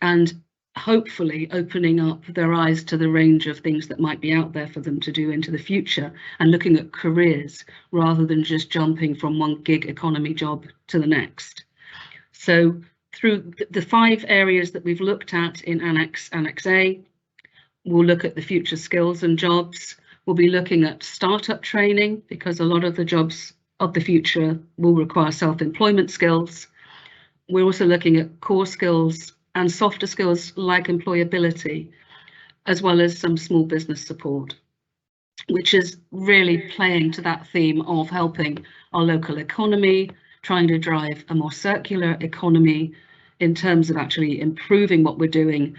and hopefully opening up their eyes to the range of things that might be out there for them to do into the future, and looking at careers rather than just jumping from one gig economy job to the next. So through the 5 areas that we've looked at in Annex A, we'll look at the future skills and jobs. We'll be looking at startup training, because a lot of the jobs of the future will require self-employment skills. We're also looking at core skills and softer skills like employability, as well as some small business support, which is really playing to that theme of helping our local economy, trying to drive a more circular economy in terms of actually improving what we're doing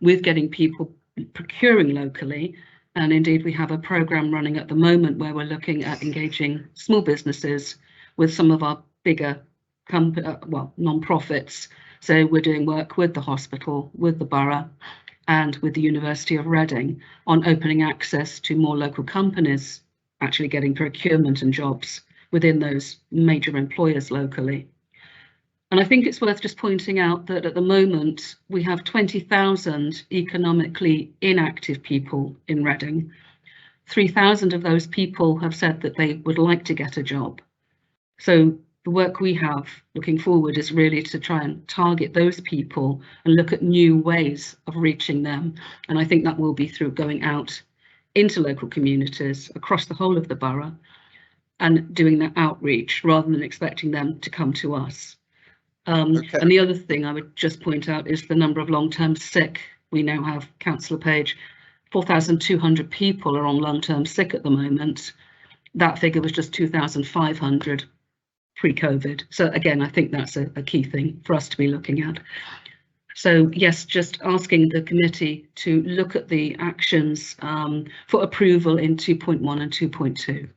with getting people procuring locally. And indeed, we have a programme running at the moment where we're looking at engaging small businesses with some of our bigger non-profits. So we're doing work with the hospital, with the borough, and with the University of Reading on opening access to more local companies actually getting procurement and jobs within those major employers locally. And I think it's worth just pointing out that at the moment we have 20,000 economically inactive people in Reading. 3,000 of those people have said that they would like to get a job. So the work we have looking forward is really to try and target those people and look at new ways of reaching them. And I think that will be through going out into local communities across the whole of the borough and doing that outreach rather than expecting them to come to us. Okay. And the other thing I would just point out is the number of long-term sick. We now have, Councillor Page, 4,200 people are on long-term sick at the moment. That figure was just 2,500 pre-COVID. So again, I think that's a key thing for us to be looking at. So yes, just asking the committee to look at the actions for approval in 2.1 and 2.2.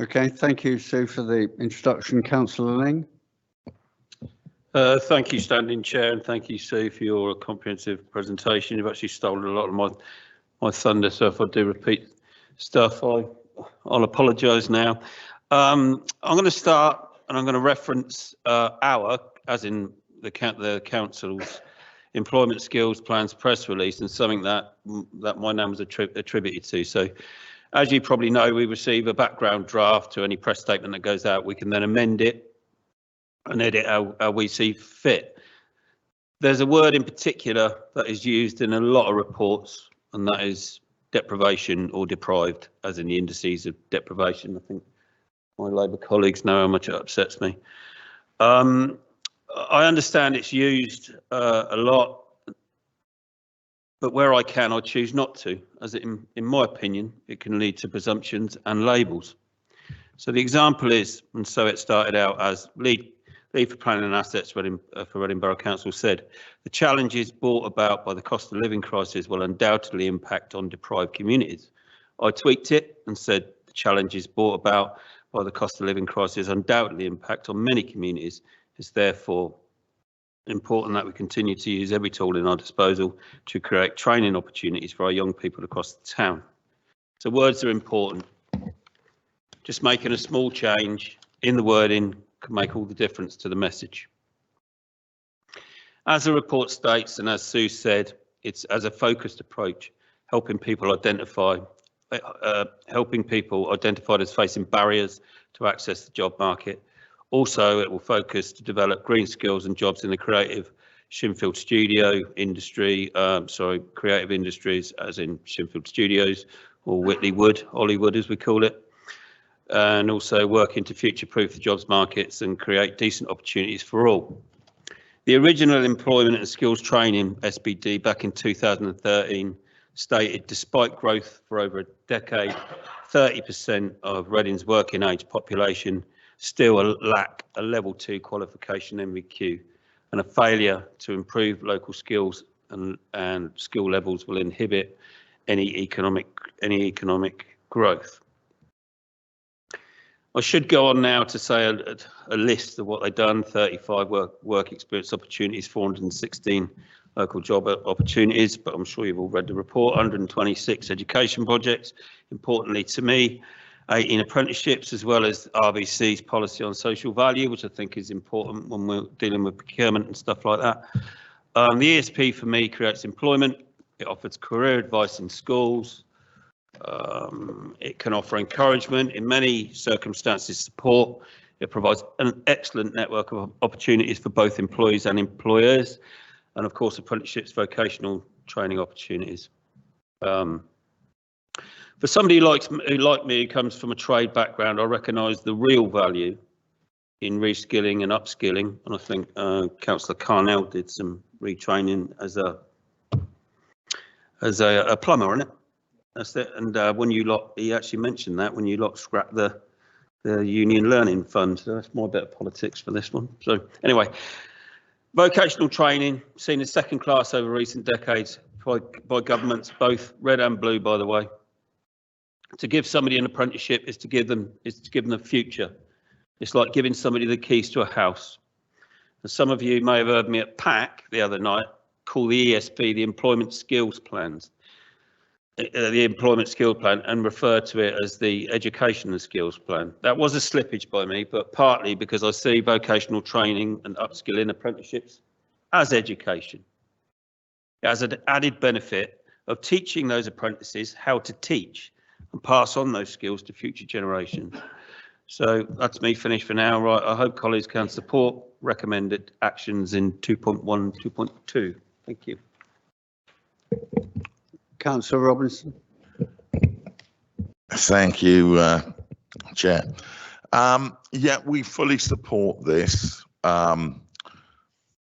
Okay, thank you, Sue, for the introduction. Councillor Ling. Thank you, Standing Chair, and thank you, Sue, for your comprehensive presentation. You've actually stolen a lot of my thunder, so if I do repeat stuff, I'll apologise now. I'm going to start, and I'm going to reference our, as in the council's employment skills plans press release, and something that my name was attributed to. So, as you probably know, we receive a background draft to any press statement that goes out. We can then amend it and edit how we see fit. There's a word in particular that is used in a lot of reports, and that is deprivation or deprived, as in the indices of deprivation. I think my Labour colleagues know how much it upsets me. I understand it's used a lot, but where I can, I choose not to, as in my opinion, it can lead to presumptions and labels. So the example is, and so it started out as lead for Planning and Assets for Reading Borough Council said, the challenges brought about by the cost of living crisis will undoubtedly impact on deprived communities. I tweaked it and said the challenges brought about by the cost of living crisis undoubtedly impact on many communities. It's therefore important that we continue to use every tool in our disposal to create training opportunities for our young people across the town. So words are important. Just making a small change in the wording can make all the difference to the message. As the report states, and as Sue said, it's as a focused approach, helping people identified as facing barriers to access the job market. Also, it will focus to develop green skills and jobs in the creative Shinfield studio industry, creative industries, as in Shinfield Studios or Whitley Wood, Hollywood as we call it. And also working to future-proof the jobs markets and create decent opportunities for all. The original Employment and Skills Training SBD back in 2013 stated, despite growth for over a decade, 30% of Reading's working age population still lack a level 2 qualification NVQ, and a failure to improve local skills and skill levels will inhibit any economic growth. I should go on now to say a list of what they've done: 35 work experience opportunities, 416 local job opportunities, but I'm sure you've all read the report. 126 education projects, importantly to me, 18 apprenticeships, as well as RBC's policy on social value, which I think is important when we're dealing with procurement and stuff like that. The ESP for me creates employment. It offers career advice in schools. It can offer encouragement, in many circumstances support. It provides an excellent network of opportunities for both employees and employers, and of course apprenticeships, vocational training opportunities. For somebody like me who comes from a trade background, I recognise the real value in reskilling and upskilling, and I think Councillor Carnell did some retraining as a plumber, isn't it? That's it. And when you lot, he actually mentioned that when you lot scrap the Union Learning Fund. So that's my bit of politics for this one. So anyway, vocational training seen as second class over recent decades by governments, both red and blue, by the way. To give somebody an apprenticeship is to give them a future. It's like giving somebody the keys to a house. And some of you may have heard me at PAC the other night call the ESP the Employment Skills Plans. The Employment Skills Plan, and refer to it as the Education and Skills Plan. That was a slippage by me, but partly because I see vocational training and upskilling apprenticeships as education. It has an added benefit of teaching those apprentices how to teach and pass on those skills to future generations. So that's me finished for now. Right, I hope colleagues can support recommended actions in 2.1, 2.2. Thank you. Councillor Robinson. Thank you, Chair. Yeah, we fully support this and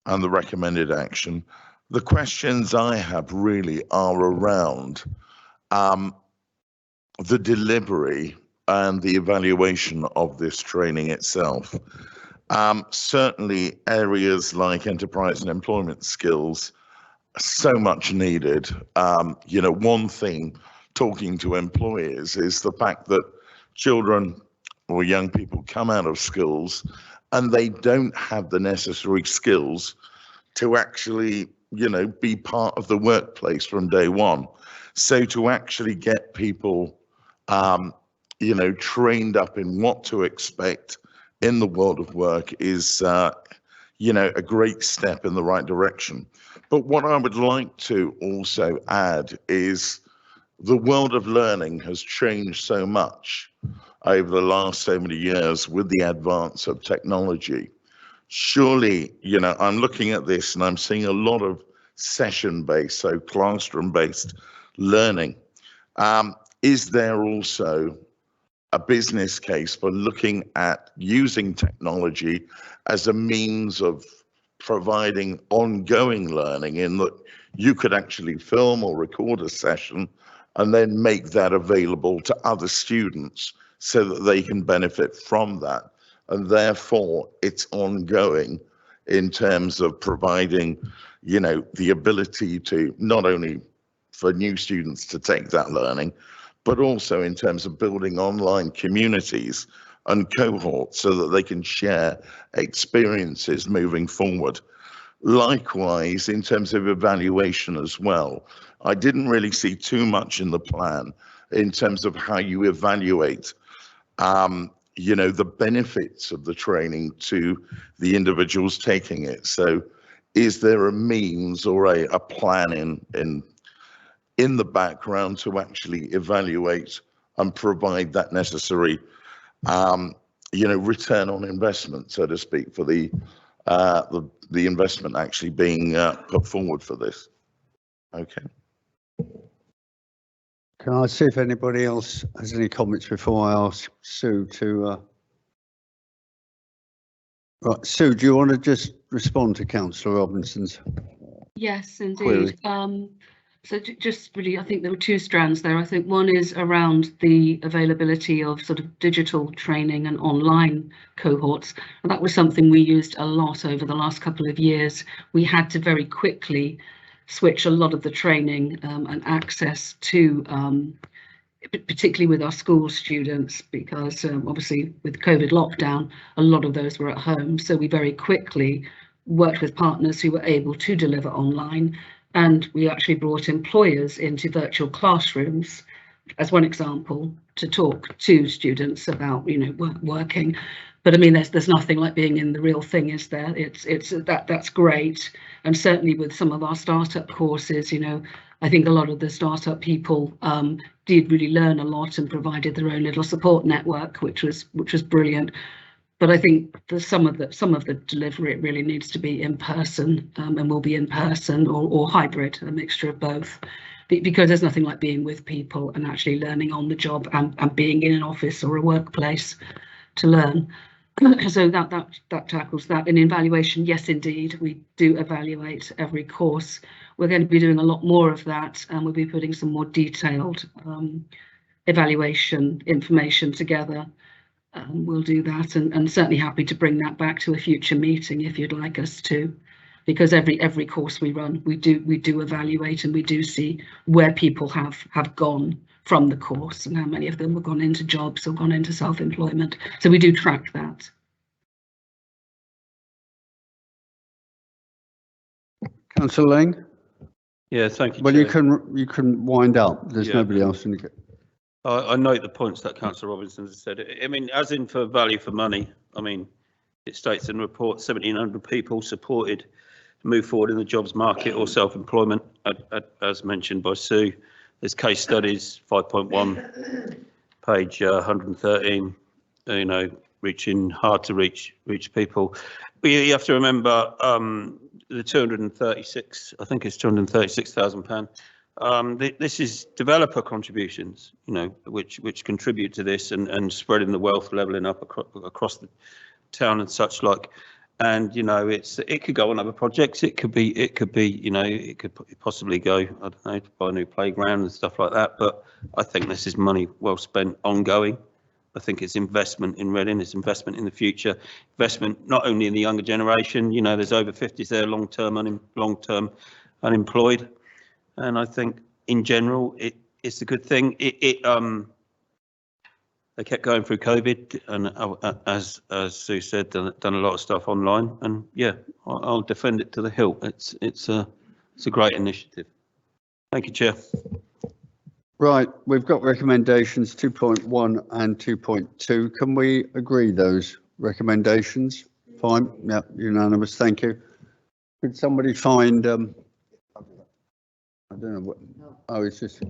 the recommended action. The questions I have really are around the delivery and the evaluation of this training itself. Certainly areas like enterprise and employment skills, so much needed. You know, one thing talking to employers is the fact that children or young people come out of schools and they don't have the necessary skills to actually, you know, be part of the workplace from day one. So to actually get people, you know, trained up in what to expect in the world of work is, you know, a great step in the right direction. But what I would like to also add is the world of learning has changed so much over the last so many years with the advance of technology. Surely, you know, I'm looking at this and I'm seeing a lot of session-based, so classroom-based learning. Is there also a business case for looking at using technology as a means of providing ongoing learning, in that you could actually film or record a session and then make that available to other students so that they can benefit from that, and therefore it's ongoing in terms of providing, you know, the ability to not only for new students to take that learning, but also in terms of building online communities and cohorts so that they can share experiences moving forward. Likewise, in terms of evaluation as well, I didn't really see too much in the plan in terms of how you evaluate, you know, the benefits of the training to the individuals taking it. So is there a means or a plan in the background to actually evaluate and provide that necessary you know, return on investment, so to speak, for the investment actually being put forward for this? Okay. Can I see if anybody else has any comments before I ask Sue to? Right, Sue, do you want to just respond to Councillor Robinson's? Yes, indeed. So just really, I think there were two strands there. I think one is around the availability of sort of digital training and online cohorts. And that was something we used a lot over the last couple of years. We had to very quickly switch a lot of the training and access to particularly with our school students, because obviously with COVID lockdown, a lot of those were at home. So we very quickly worked with partners who were able to deliver online, and we actually brought employers into virtual classrooms as one example to talk to students about, you know, working. But I mean, there's nothing like being in the real thing, is there? That's great. And certainly with some of our startup courses, you know, I think a lot of the startup people did really learn a lot and provided their own little support network, which was brilliant. But I think some of the delivery, it really needs to be in person, and will be in person or hybrid, a mixture of both, because there's nothing like being with people and actually learning on the job and being in an office or a workplace to learn. So that tackles that. In evaluation, yes, indeed, we do evaluate every course. We're going to be doing a lot more of that, and we'll be putting some more detailed evaluation information together. We'll do that, and certainly happy to bring that back to a future meeting if you'd like us to, because every course we run, we do evaluate, and we do see where people have gone from the course and how many of them have gone into jobs or gone into self-employment. So we do track that. Councillor Lang? Yeah, thank you. Well, Chair. you can wind up. There's Yeah. nobody else in the. I note the points that Councillor Robinson has said. I mean, as in for value for money, I mean, it states in the report 1,700 people supported to move forward in the jobs market or self-employment, as mentioned by Sue. There's case studies, 5.1, page 113, you know, reaching hard to reach people. But you have to remember the 236, I think it's £236,000. This is developer contributions, you know, which contribute to this and spreading the wealth, levelling up across the town and such like. And you know, it could go on other projects. It could be, you know, it could possibly go, I don't know, to buy a new playground and stuff like that. But I think this is money well spent, ongoing. I think it's investment in Reading. It's investment in the future. Investment not only in the younger generation. You know, there's over 50s there, long-term unemployed. And I think in general, it's a good thing. They kept going through COVID, and as Sue said, done a lot of stuff online. And yeah, I'll defend it to the hilt. It's a great initiative. Thank you, Chair. Right, we've got recommendations 2.1 and 2.2. Can we agree those recommendations? Fine. Yeah, unanimous. Thank you. Could somebody find? I don't know what. Oh, it's just.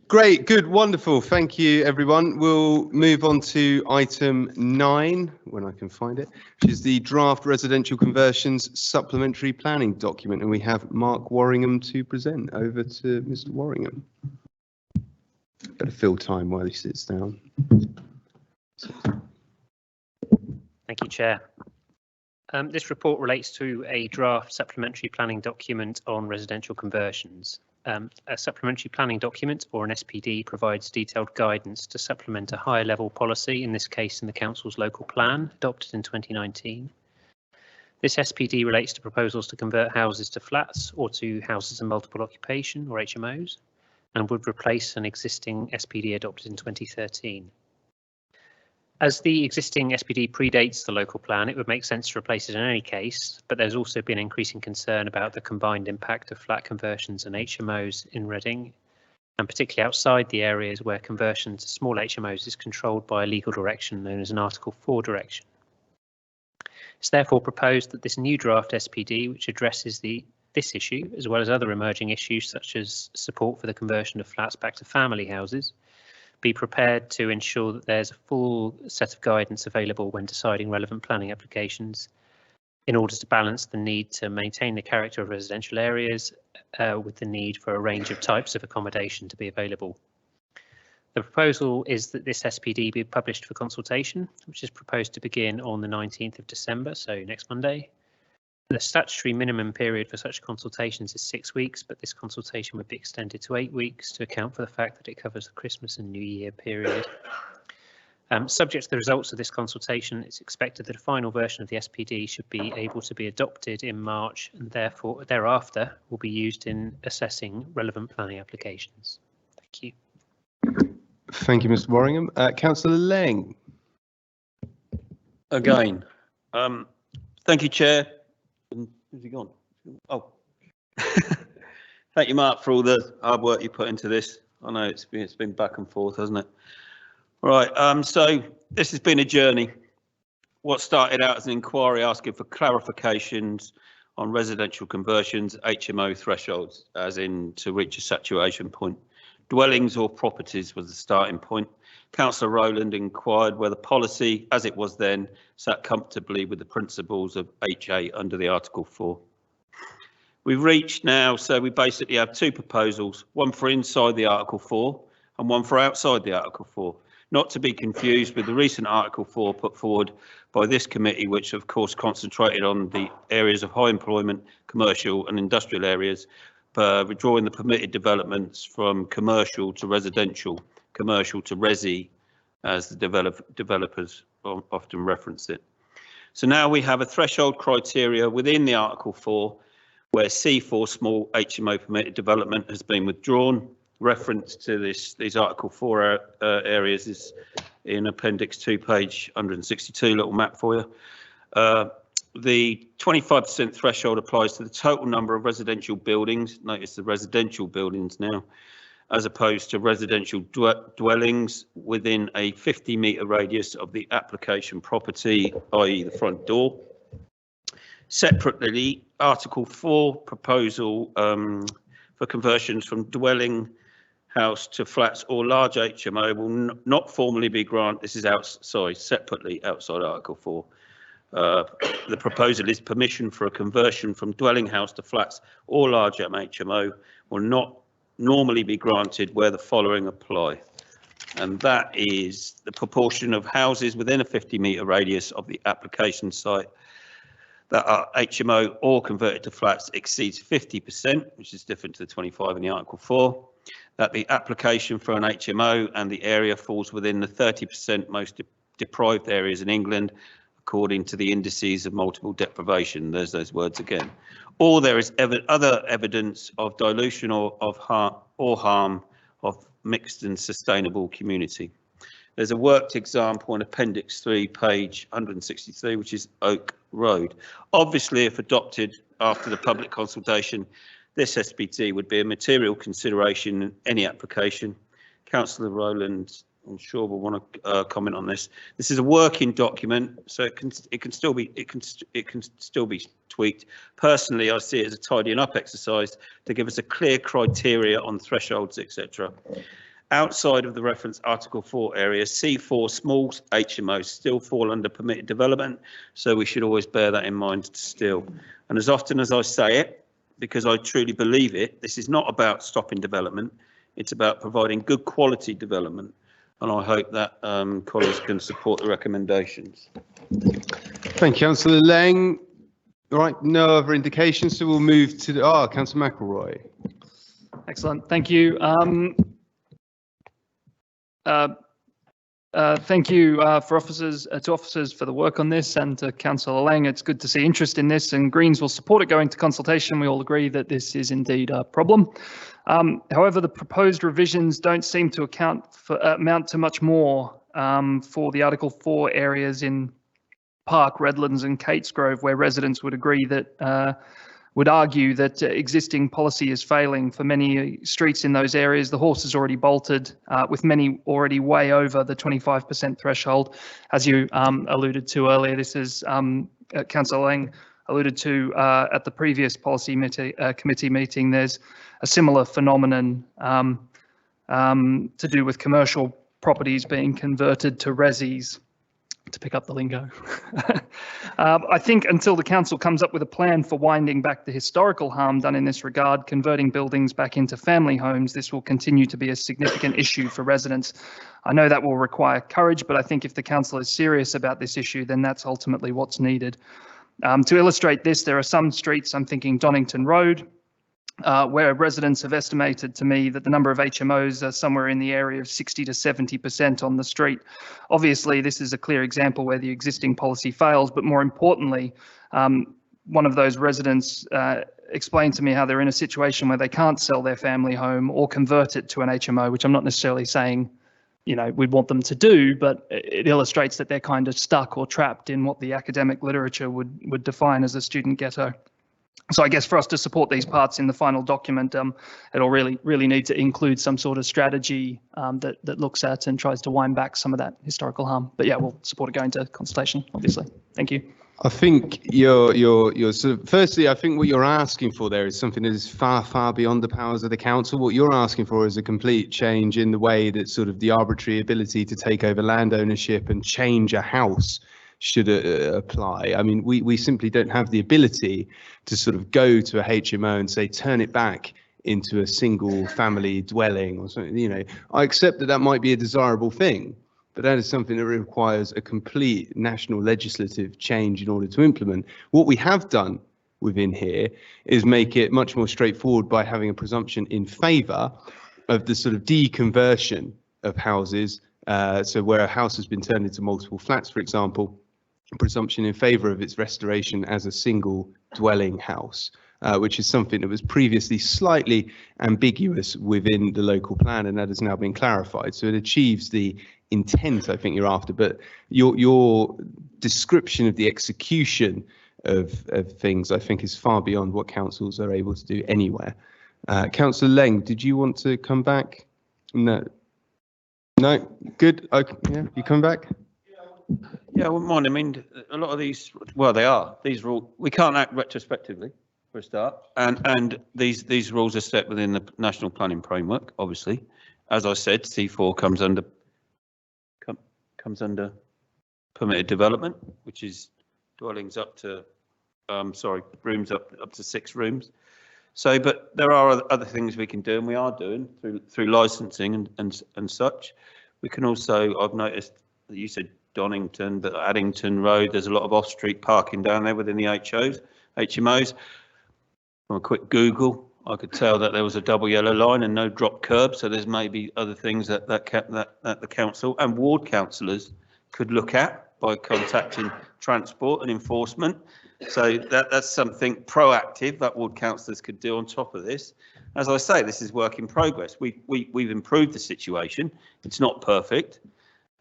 Great, good, wonderful. Thank you, everyone. We'll move on to item 9, when I can find it, which is the draft residential conversions supplementary planning document. And we have Mark Warringham to present. Over to Mr. Warringham. Better fill time while he sits down. Thank you, Chair. This report relates to a draft supplementary planning document on residential conversions. A supplementary planning document, or an SPD, provides detailed guidance to supplement a higher level policy, in this case in the Council's local plan, adopted in 2019. This SPD relates to proposals to convert houses to flats or to houses of multiple occupation, or HMOs, and would replace an existing SPD adopted in 2013. As the existing SPD predates the local plan, it would make sense to replace it in any case, but there's also been increasing concern about the combined impact of flat conversions and HMOs in Reading, and particularly outside the areas where conversion to small HMOs is controlled by a legal direction known as an Article 4 direction. It's therefore proposed that this new draft SPD, which addresses this issue, as well as other emerging issues such as support for the conversion of flats back to family houses, be prepared to ensure that there's a full set of guidance available when deciding relevant planning applications in order to balance the need to maintain the character of residential areas with the need for a range of types of accommodation to be available. The proposal is that this SPD be published for consultation, which is proposed to begin on the 19th of December, so next Monday. The statutory minimum period for such consultations is 6 weeks, but this consultation would be extended to 8 weeks to account for the fact that it covers the Christmas and New Year period. Subject to the results of this consultation, it's expected that a final version of the SPD should be able to be adopted in March and therefore thereafter will be used in assessing relevant planning applications. Thank you. Thank you, Mr. Worringham. Councillor Lang. Again, thank you, Chair. Who's he gone? Oh, thank you, Mark, for all the hard work you put into this. I know it's been back and forth, hasn't it? Right. So this has been a journey. What started out as an inquiry asking for clarifications on residential conversions, HMO thresholds, as in to reach a saturation point. Dwellings or properties was the starting point. Councillor Rowland inquired whether policy, as it was then, sat comfortably with the principles of HA under the Article 4. We've reached now, so we basically have two proposals, one for inside the Article 4 and one for outside the Article 4. Not to be confused with the recent Article 4 put forward by this committee, which of course concentrated on the areas of high employment, commercial and industrial areas, withdrawing the permitted developments from commercial to residential, commercial to resi, as the developers often reference it. So now we have a threshold criteria within the Article 4 where C4 small HMO permitted development has been withdrawn. Reference to these Article 4 areas is in Appendix 2, page 162, little map for you. The 25% threshold applies to the total number of residential buildings. Notice the residential buildings now, as opposed to residential dwellings within a 50-metre radius of the application property, i.e. the front door. Separately, Article 4 proposal for conversions from dwelling house to flats or large HMO will not formally be granted. This is separately outside Article 4. The proposal is permission for a conversion from dwelling house to flats or large HMO will not normally be granted where the following apply. And that is the proportion of houses within a 50-metre radius of the application site that are HMO or converted to flats exceeds 50%, which is different to the 25 in the Article 4. That the application for an HMO and the area falls within the 30% most deprived areas in England, according to the indices of multiple deprivation. There's those words again. Or there is other evidence of dilution or harm of mixed and sustainable community. There's a worked example in Appendix 3, page 163, which is Oak Road. Obviously, if adopted after the public consultation, this SPT would be a material consideration in any application. Councillor Rowland, I'm sure will want to comment on this. This is a working document, so it can still be tweaked. Personally, I see it as a tidying up exercise to give us a clear criteria on thresholds, etc. Outside of the reference Article 4 area, C4 small HMOs still fall under permitted development, so we should always bear that in mind still. And as often as I say it, because I truly believe it, this is not about stopping development, it's about providing good quality development. And I hope that colleagues can support the recommendations. Thank you, Councillor Lang. All right, no other indications, so we'll move to Councillor McElroy. Excellent, thank you. Thank you to officers for the work on this, and to Councillor Lang. It's good to see interest in this, and Greens will support it going to consultation. We all agree that this is indeed a problem. However, the proposed revisions don't seem to amount to much more for the Article 4 areas in Park, Redlands and Catesgrove, where residents would agree that would argue that existing policy is failing for many streets in those areas. The horse is already bolted, with many already way over the 25% threshold. As you alluded to earlier, this is Councillor Lang alluded to at the previous policy committee meeting. There's a similar phenomenon to do with commercial properties being converted to resis, to pick up the lingo. I think until the council comes up with a plan for winding back the historical harm done in this regard, converting buildings back into family homes, this will continue to be a significant issue for residents. I know that will require courage, but I think if the council is serious about this issue, then that's ultimately what's needed. To illustrate this, there are some streets, I'm thinking Donington Road, where residents have estimated to me that the number of HMOs are somewhere in the area of 60 to 70% on the street. Obviously, this is a clear example where the existing policy fails, but more importantly, one of those residents explained to me how they're in a situation where they can't sell their family home or convert it to an HMO, which I'm not necessarily saying, you know, we'd want them to do, but it illustrates that they're kind of stuck or trapped in what the academic literature would define as a student ghetto. So I guess for us to support these parts in the final document, it'll really need to include some sort of strategy that looks at and tries to wind back some of that historical harm. But yeah, we'll support it going to consultation, obviously. Thank you. I think you're sort of, firstly, I think what you're asking for there is something that is far, far beyond the powers of the council. What you're asking for is a complete change in the way that sort of the arbitrary ability to take over land ownership and change a house should apply. I mean, we simply don't have the ability to sort of go to a HMO and say, turn it back into a single family dwelling or something. You know, I accept that that might be a desirable thing, but that is something that requires a complete national legislative change in order to implement. What we have done within here is make it much more straightforward by having a presumption in favour of the sort of deconversion of houses. So where a house has been turned into multiple flats, for example, presumption in favour of its restoration as a single dwelling house, which is something that was previously slightly ambiguous within the local plan, and that has now been clarified. So it achieves the intent I think you're after, but your description of the execution of things I think is far beyond what councils are able to do anywhere. Councillor Leng, did you want to come back? No. No, good. Okay, yeah, you come back. Yeah, I wouldn't mind. I mean, a lot of these, well, these rules, we can't act retrospectively for a start, and these rules are set within the national planning framework. Obviously, as I said, C4 comes under permitted development, which is dwellings up to rooms up to 6 rooms. So, but there are other things we can do, and we are doing through licensing and such. We can also, I've noticed that you said Donington, but Addington Road, there's a lot of off-street parking down there within the HMOs. From a quick Google, I could tell that there was a double yellow line and no drop curb. So there's maybe other things that the council and ward councillors could look at by contacting transport and enforcement. So that's something proactive that ward councillors could do on top of this. As I say, this is work in progress. We've improved the situation. It's not perfect,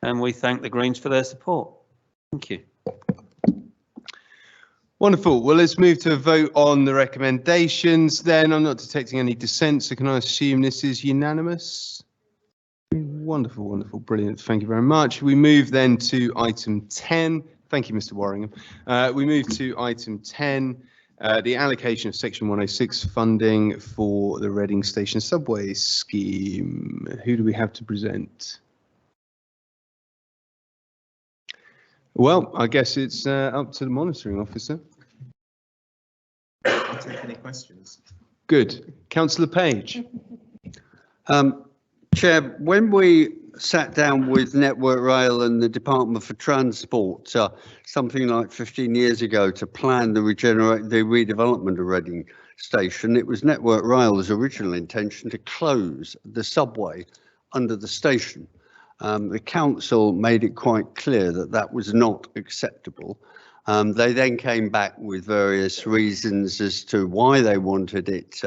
and we thank the Greens for their support. Thank you. Wonderful. Well, let's move to a vote on the recommendations then. I'm not detecting any dissent, so can I assume this is unanimous? Wonderful, wonderful, brilliant. Thank you very much. We move then to item 10. Thank you, Mr. Warringham. We move to item 10, the allocation of Section 106 funding for the Reading Station Subway Scheme. Who do we have to present? Well, I guess it's up to the monitoring officer. I'll take any questions. Good. Councillor Page. Chair, when we sat down with Network Rail and the Department for Transport something like 15 years ago to plan the redevelopment of Reading Station, it was Network Rail's original intention to close the subway under the station. The council made it quite clear that that was not acceptable. They then came back with various reasons as to why they wanted it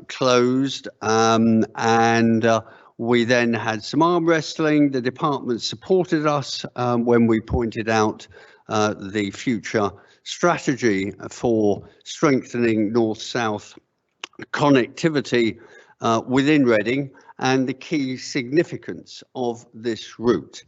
closed, and we then had some arm wrestling. The department supported us when we pointed out the future strategy for strengthening north-south connectivity within Reading and the key significance of this route.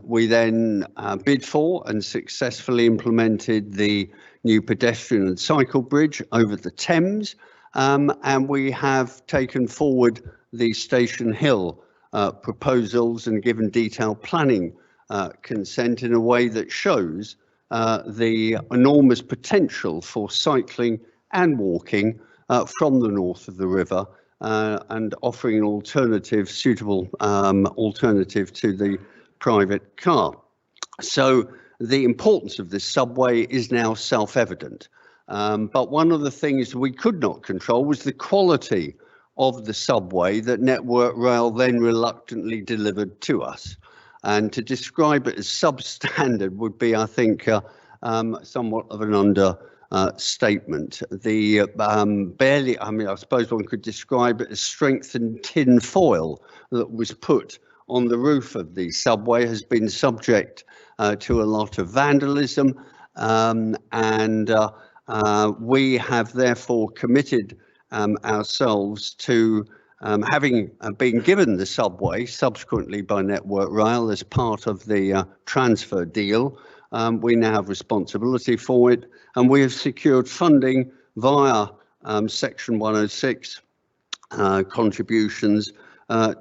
We then bid for and successfully implemented the new pedestrian and cycle bridge over the Thames, and we have taken forward the Station Hill proposals and given detailed planning consent in a way that shows the enormous potential for cycling and walking from the north of the river and offering an alternative, suitable alternative to the private car. So the importance of this subway is now self-evident. But one of the things we could not control was the quality of the subway that Network Rail then reluctantly delivered to us. And to describe it as substandard would be, I think, somewhat of an understatement. Barely, I mean, I suppose one could describe it as strengthened tin foil that was put on the roof of the subway has been subject to a lot of vandalism, and we have therefore committed ourselves to having been given the subway subsequently by Network Rail as part of the transfer deal. We now have responsibility for it, and we have secured funding via Section 106 contributions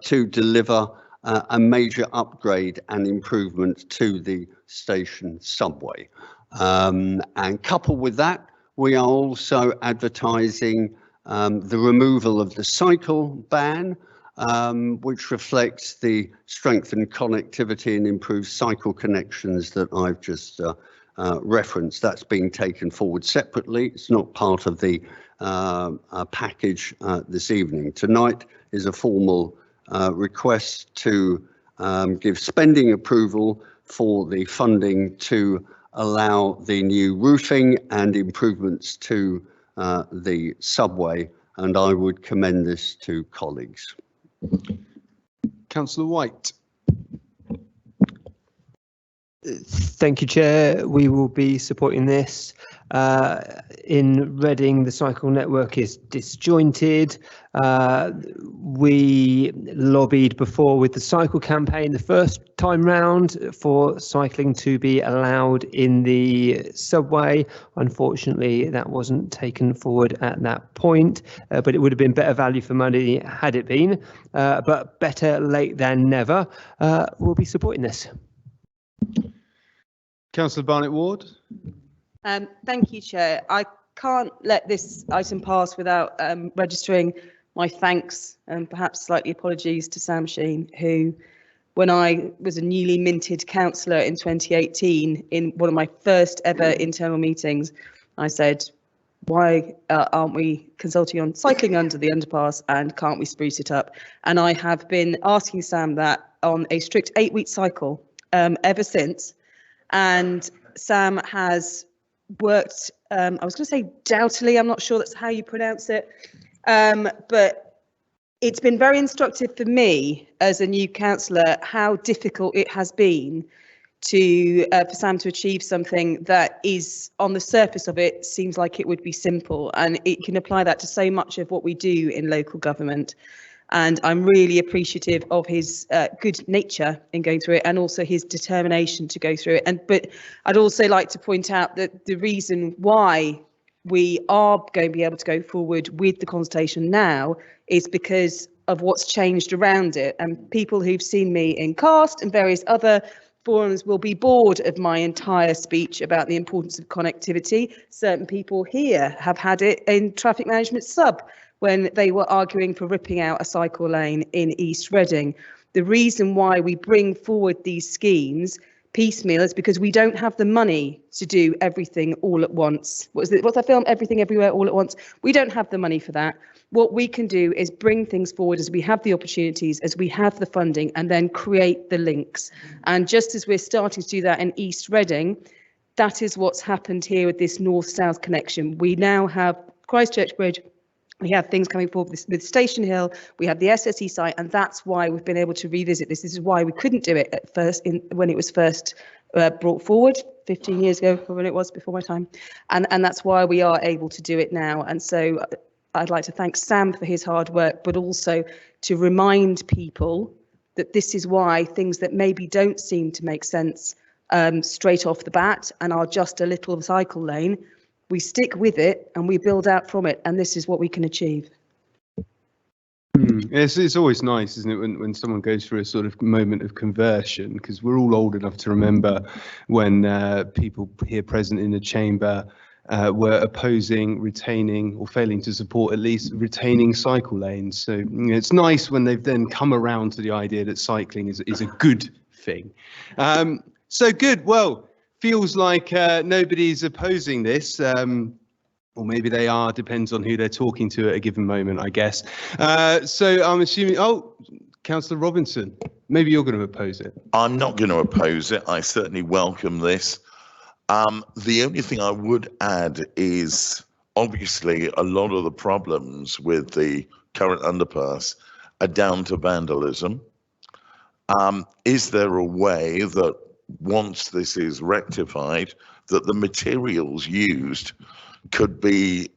to deliver a major upgrade and improvement to the station subway. And coupled with that, we are also advertising the removal of the cycle ban, which reflects the strengthened connectivity and improved cycle connections that I've just referenced. That's being taken forward separately. It's not part of the package this evening. Tonight is a formal request to give spending approval for the funding to allow the new roofing and improvements to the subway, and I would commend this to colleagues. Councillor White. Thank you, Chair. We will be supporting this. In Reading, the cycle network is disjointed. We lobbied before with the cycle campaign the first time round for cycling to be allowed in the subway. Unfortunately, that wasn't taken forward at that point, but it would have been better value for money had it been. But better late than never. We'll be supporting this. Councillor Barnett-Ward. Thank you, Chair. I can't let this item pass without registering my thanks and perhaps slightly apologies to Sam Sheen, who, when I was a newly minted councillor in 2018, in one of my first ever internal meetings, I said, why aren't we consulting on cycling under the underpass and can't we spruce it up? And I have been asking Sam that on a strict 8-week cycle ever since. And Sam has worked, I was going to say doubtily, I'm not sure that's how you pronounce it, but it's been very instructive for me as a new councillor how difficult it has been to for Sam to achieve something that is, on the surface of it, seems like it would be simple, and it can apply that to so much of what we do in local government. And I'm really appreciative of his good nature in going through it, and also his determination to go through it. But I'd also like to point out that the reason why we are going to be able to go forward with the consultation now is because of what's changed around it. And people who've seen me in CAST and various other forums will be bored of my entire speech about the importance of connectivity. Certain people here have had it in traffic management sub, when they were arguing for ripping out a cycle lane in East Reading. The reason why we bring forward these schemes piecemeal is because we don't have the money to do everything all at once. What's that film, Everything Everywhere All at Once? We don't have the money for that. What we can do is bring things forward as we have the opportunities, as we have the funding, and then create the links. And just as we're starting to do that in East Reading, that is what's happened here with this north-south connection. We now have Christchurch Bridge. We have things coming forward with Station Hill, we have the SSE site, and that's why we've been able to revisit this. This is why we couldn't do it at first when it was first brought forward 15 years ago, when it was before my time. And that's why we are able to do it now. And so I'd like to thank Sam for his hard work, but also to remind people that this is why things that maybe don't seem to make sense straight off the bat and are just a little cycle lane, we stick with it and we build out from it, and this is what we can achieve. It's always nice, isn't it, when someone goes through a sort of moment of conversion, because we're all old enough to remember when people here present in the chamber were opposing, retaining, or failing to support at least retaining cycle lanes. So it's nice when they've then come around to the idea that cycling is a good thing. So good. Well, feels like nobody's opposing this. Or maybe they are, depends on who they're talking to at a given moment, I guess. So I'm assuming, Councillor Robinson, maybe you're going to oppose it. I'm not going to oppose it. I certainly welcome this. The only thing I would add is obviously a lot of the problems with the current underpass are down to vandalism. Is there a way that once this is rectified, that the materials used could be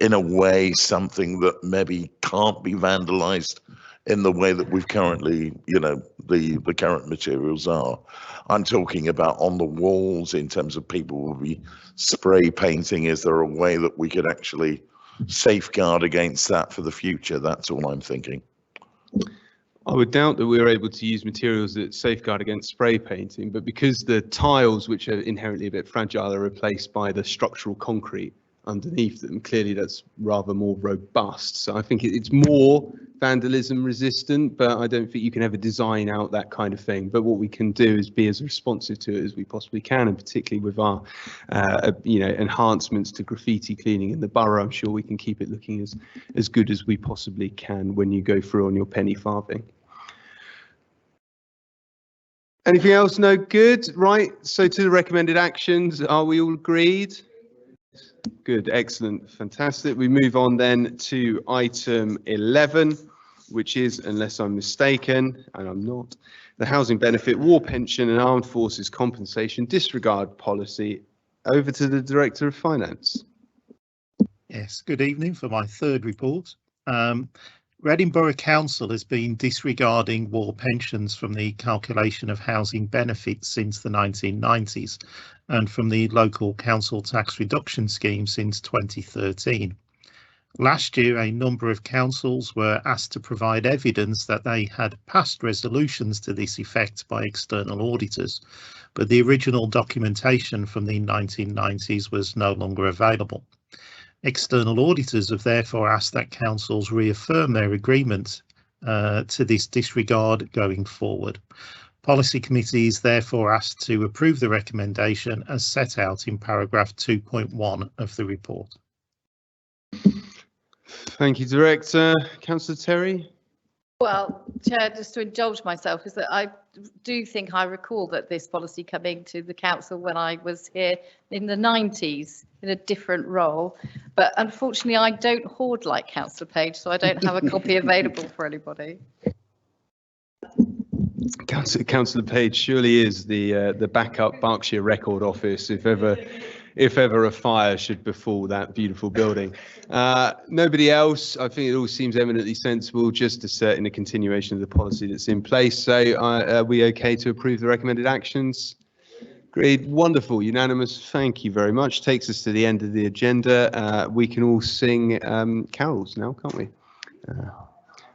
in a way something that maybe can't be vandalized in the way that we've currently, the current materials are? I'm talking about on the walls in terms of people will be spray painting. Is there a way that we could actually safeguard against that for the future? That's all I'm thinking. I would doubt that we're able to use materials that safeguard against spray painting, but because the tiles, which are inherently a bit fragile, are replaced by the structural concrete underneath them, clearly that's rather more robust. So I think it's more vandalism resistant, but I don't think you can ever design out that kind of thing. But what we can do is be as responsive to it as we possibly can, and particularly with our enhancements to graffiti cleaning in the borough, I'm sure we can keep it looking as good as we possibly can when you go through on your penny farthing. Anything else? No good. Right, so to the recommended actions, are we all agreed? Good, excellent, fantastic. We move on then to item 11, which is, unless I'm mistaken, and I'm not, the Housing Benefit, War Pension and Armed Forces Compensation Disregard Policy. Over to the Director of Finance. Yes, good evening for my third report. Reading Borough Council has been disregarding war pensions from the calculation of housing benefits since the 1990s and from the local council tax reduction scheme since 2013. Last year, a number of councils were asked to provide evidence that they had passed resolutions to this effect by external auditors, but the original documentation from the 1990s was no longer available. External auditors have therefore asked that councils reaffirm their agreement to this disregard going forward. Policy Committee is therefore asked to approve the recommendation as set out in paragraph 2.1 of the report. Thank you, Director. Councillor Terry? Well, Chair, just to indulge myself, is that I do think I recall that this policy coming to the council when I was here in the 90s in a different role, but unfortunately I don't hoard like Councillor Page, so I don't have a copy available for anybody. Councillor Page surely is the backup Berkshire Record Office if ever a fire should befall that beautiful building. Nobody else. I think it all seems eminently sensible, just asserting the continuation of the policy that's in place. So are we okay to approve the recommended actions? Great, wonderful, unanimous. Thank you very much. Takes us to the end of the agenda. We can all sing carols now, can't we?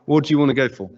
What do you want to go for?